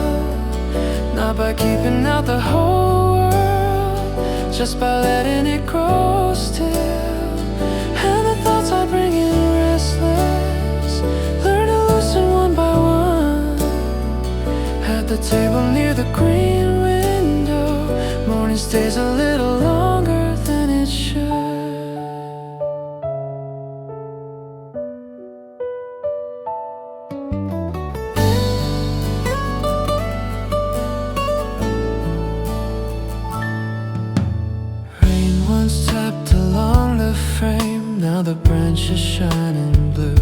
not by keeping out the whole world, just by letting it grow still. And the thoughts I bring in restless, learn to loosen one by one. At the table near the green window, morning stays a little longer than it should. shining blue.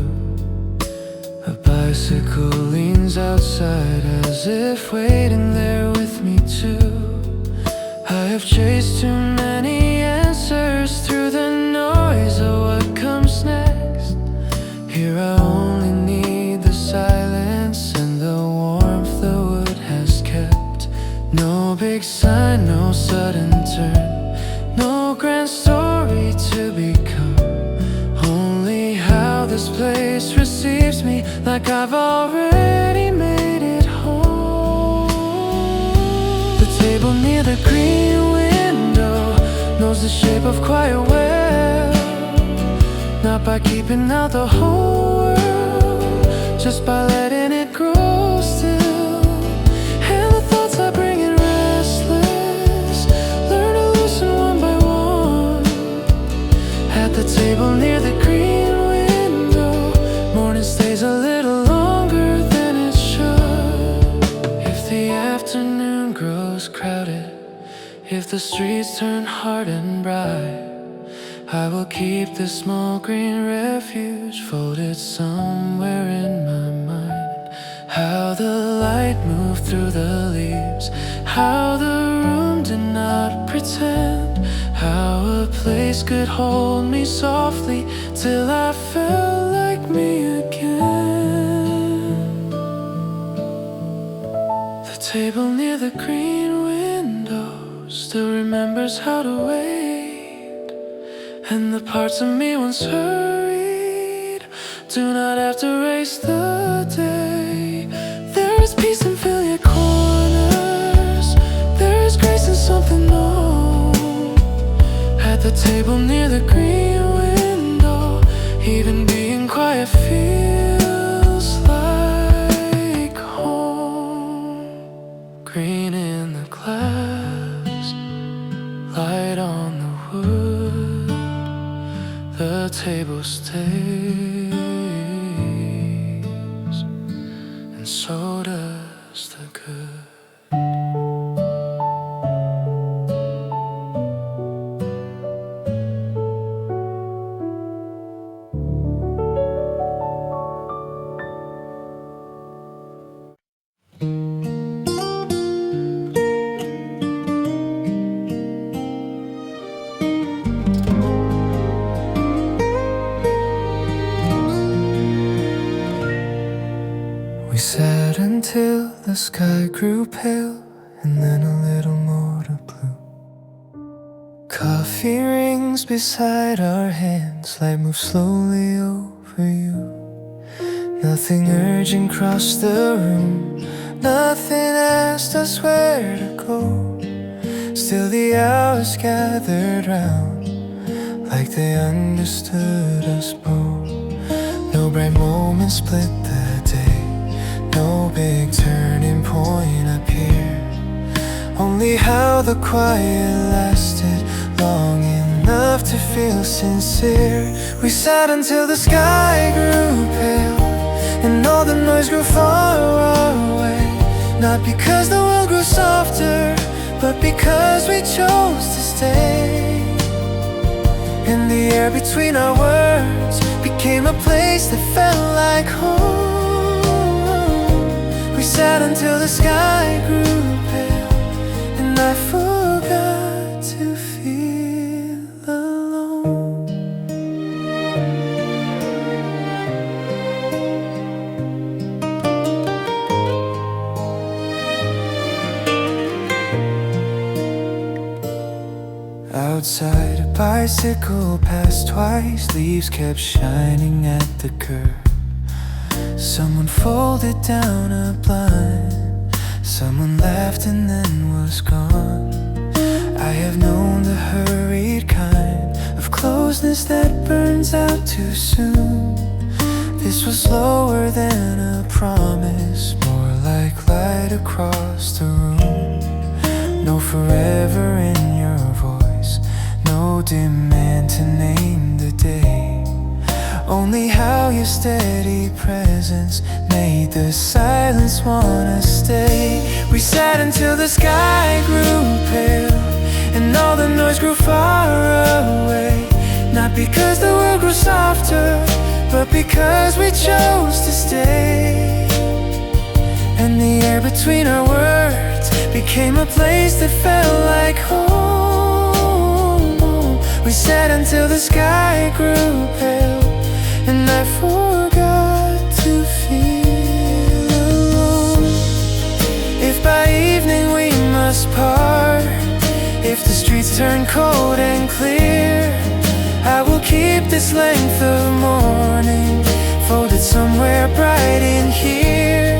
A bicycle leans outside as if waiting there with me too. I have chased too many answers through the noise of what comes next. Here I only need the silence and the warmth the wood has kept. No big sign, no sudden turn, no grand story to become. Only how this place receives me, like I've already made it home. The table near the green window knows the shape of quiet well. Not by keeping out the whole world, just by letting it grow still. And the thoughts I bring in restless, learn to listen one by one. At the table near the green window, morning stays a little longer than it should. If the afternoon grows crowded, if the streets turn hard and bright, I will keep this small green refuge folded somewhere in my mind. How the light moved through the leaves, how the room did not pretend, how a place could hold me softly till I felt like me again. The table near the green window still remembers how to wait. And the parts of me once hurried do not have to race the day. There is peace in familiar corners, there is grace in something new. At the table near the green window, even being quiet feels like home. Green in the glass, light on the wood, the table stays, and so does the good. We sat until the sky grew pale, and then a little more to blue. Coffee rings beside our hands, light moves slowly over you. Nothing urgent crossed the room, nothing asked us where to go. Still the hours gathered round, like they understood us both. No bright moment split the day, no big turning point appeared. Only how the quiet lasted long enough to feel sincere. We sat until the sky grew pale, and all the noise grew far away. Not because the world grew softer, but because we chose to stay. And the air between our words became a place that felt like home. We sat until the sky grew pale, and I forgot to feel alone. Outside, a bicycle passed twice, leaves kept shining at the curb. Someone folded down a blind, someone laughed and then was gone. I have known the hurried kind of closeness that burns out too soon. This was slower than a promise, more like light across the room. No forever in your voice, no demand to name the day. Only how your steady presence made the silence wanna stay. We sat until the sky grew pale, and all the noise grew far away. Not because the world grew softer, but because we chose to stay. And the air between our words became a place that felt like home. We sat until the sky grew pale, and I forgot to feel alone. If by evening we must part, if the streets turn cold and clear, I will keep this length of morning folded somewhere bright in here.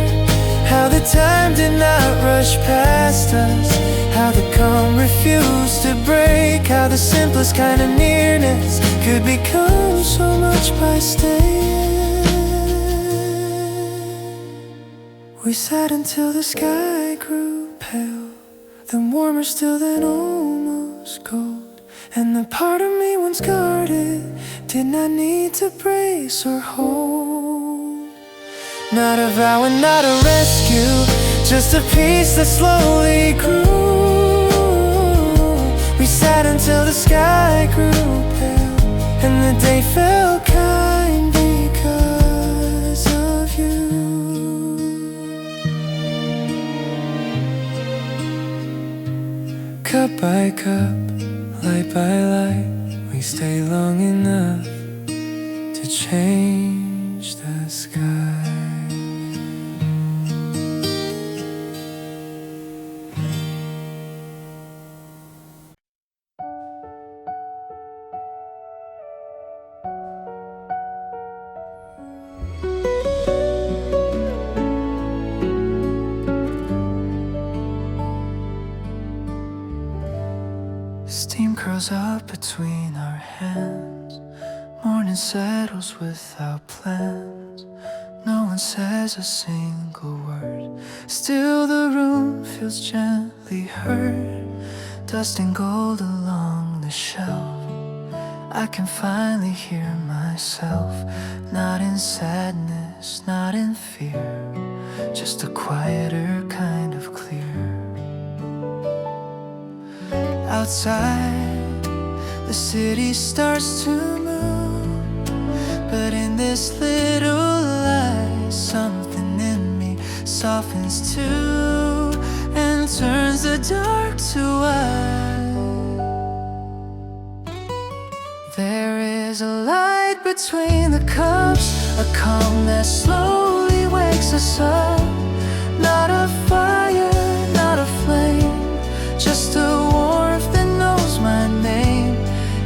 How the time did not rush past us, how the calm refused to break, how the simplest kind of nearness could become so much by staying. We sat until the sky grew pale, then warmer still, then almost cold. And the part of me once guarded did not need to brace or hold. Not a vow and not a rescue, just a peace that slowly grew. We sat until the sky grew pale, and the day felt kind because of you. Cup by cup, light by light, we stay long enough to change the sky. Steam curls up between our hands, morning settles without plans. No one says a single word, still the room feels gently hurt. Dust and gold along the shelf, I can finally hear myself. Not in sadness, not in fear, just a quieter kind of clear. Outside, the city starts to move, but in this little light, something in me softens too, and turns the dark to white. There is a light between the cups, a calm that slowly wakes us up. Not a fire, not a flame, just a warmth that knows my name.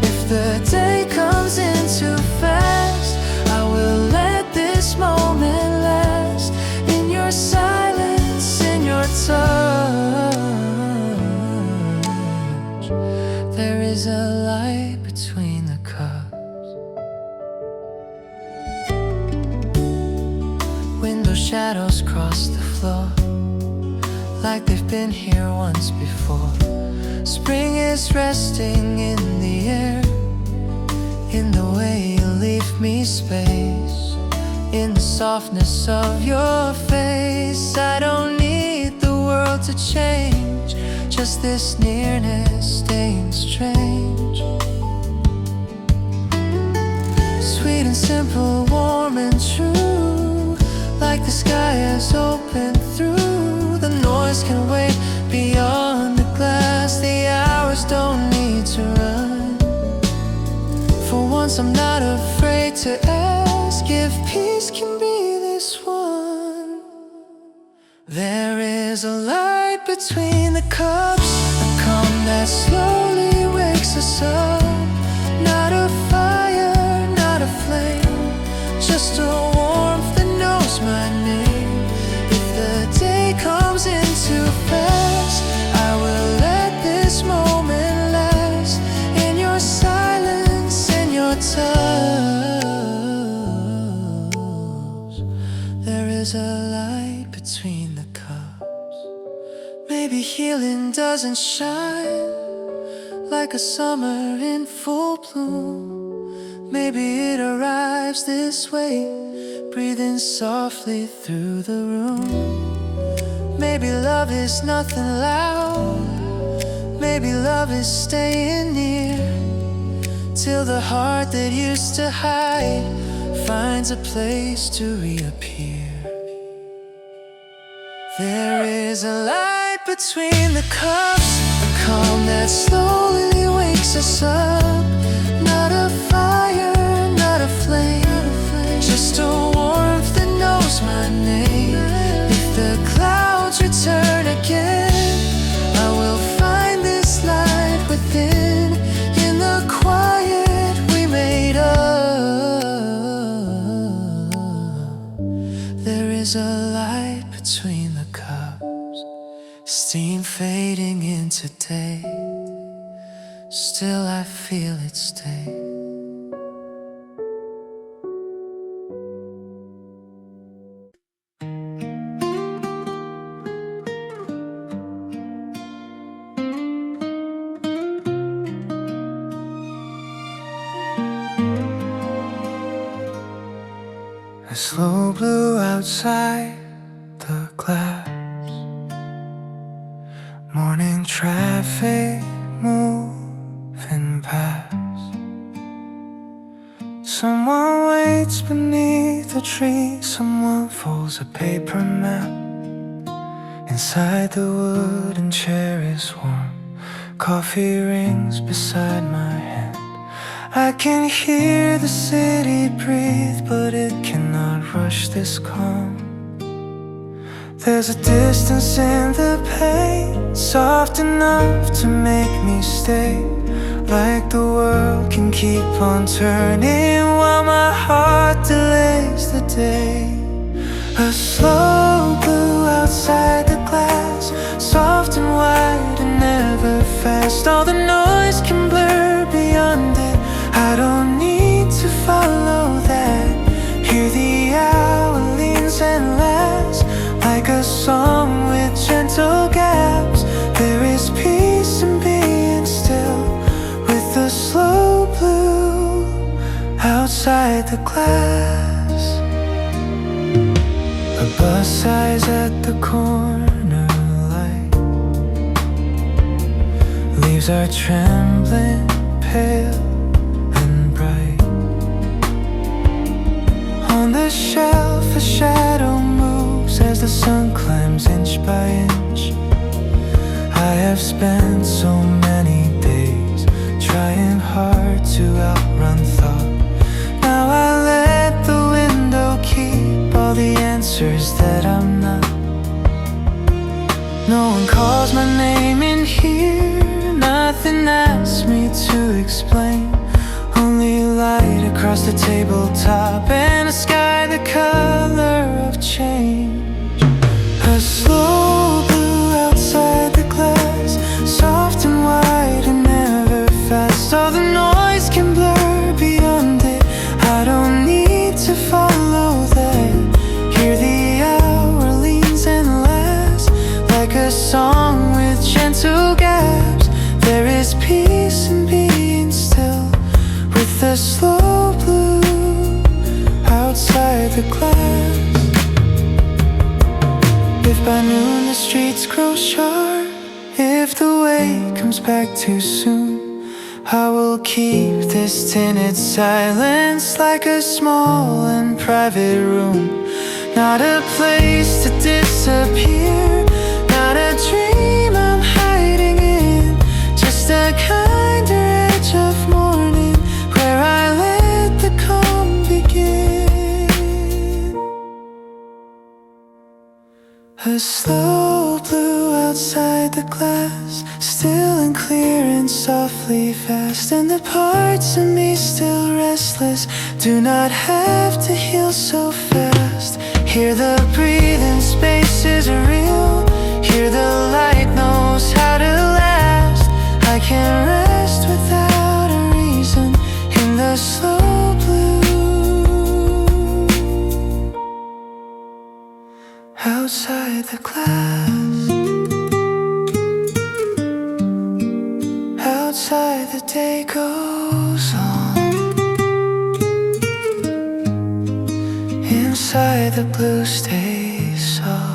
If the day comes in too fast, I will let this moment last. In your silence, in your touch, there is a light between the cups. Window shadows cross the floor, like they've been here once before. Spring is resting in the air, in the way you leave me space, in the softness of your face. I don't need the world to change, just this nearness staying strange. Sweet and simple, warm and true, like the sky has opened through. The noise can wait beyond the glass, the hours don't need to run. For once I'm not afraid to ask if peace can be this one. There is a light between the cups, a calm that slowly wakes us up. Not a fire, not a flame, just a warmth that knows my name. If the day comes in too fast, I will let this moment last. In your silence, in your touch, there is a light between the cups. Maybe healing doesn't shine like a summer in full bloom. Maybe it arrives this way, breathing softly through the room. Maybe love is nothing loud, maybe love is staying near, till the heart that used to hide finds a place to reappear. There is a light between the cups, a calm that slowly wakes us up. Not a fire, not a flame, just a warmth that knows my name. If the clouds return again, I will find this light within, in the quiet we made up. There is a light between the cups, steam fading into day, still I feel it stay. A slow blue outside the glass, morning traffic moving past. Someone waits beneath a tree, someone folds a paper map. Inside the wooden chair is warm, coffee rings beside my hand. I can hear the city breathe, but it cannot rush this calm. There's a distance in the pain, soft enough to make me stay. Like the world can keep on turning while my heart delays the day. A slow blue outside the glass, soft and wide and never fast. All the noise can blur beyond it, I don't need to follow that. Hear the hour leans and laughs, like a song with gentle gaps. There is peace in being still, with the slow blue outside the glass. A bus sighs at the corner light, leaves are trembling, pale and bright. On the shelf a shadow moves as the sun climbs inch by inch. I have spent so many days trying hard to outrun thought. Now I let the window keep all the answers that I'm not. No one calls my name in here, nothing asks me to explain. Only light across the tabletop and a sky the color of change. A slow blue outside the glass, soft and wide and never fast. All the noise can blur beyond it, I don't need to follow that. Hear the hour leans and laughs, like a song with gentle gaps. There is peace in being still, with the slow blue outside the glass. If by noon the streets grow sharp, if the way comes back too soon, I will keep this tinted silence like a small and private room. Not a place to disappear, not a dream I'm hiding in, just a kinder edge of morning where I let the calm begin. A slow blue outside the glass, still and clear and softly fast. And the parts of me still restless do not have to heal so fast. Hear the breathing spaces are real, hear the light knows how to last. I can rest without a reason in the slow blue outside the glass. Outside the day goes on, inside the blue stays soft.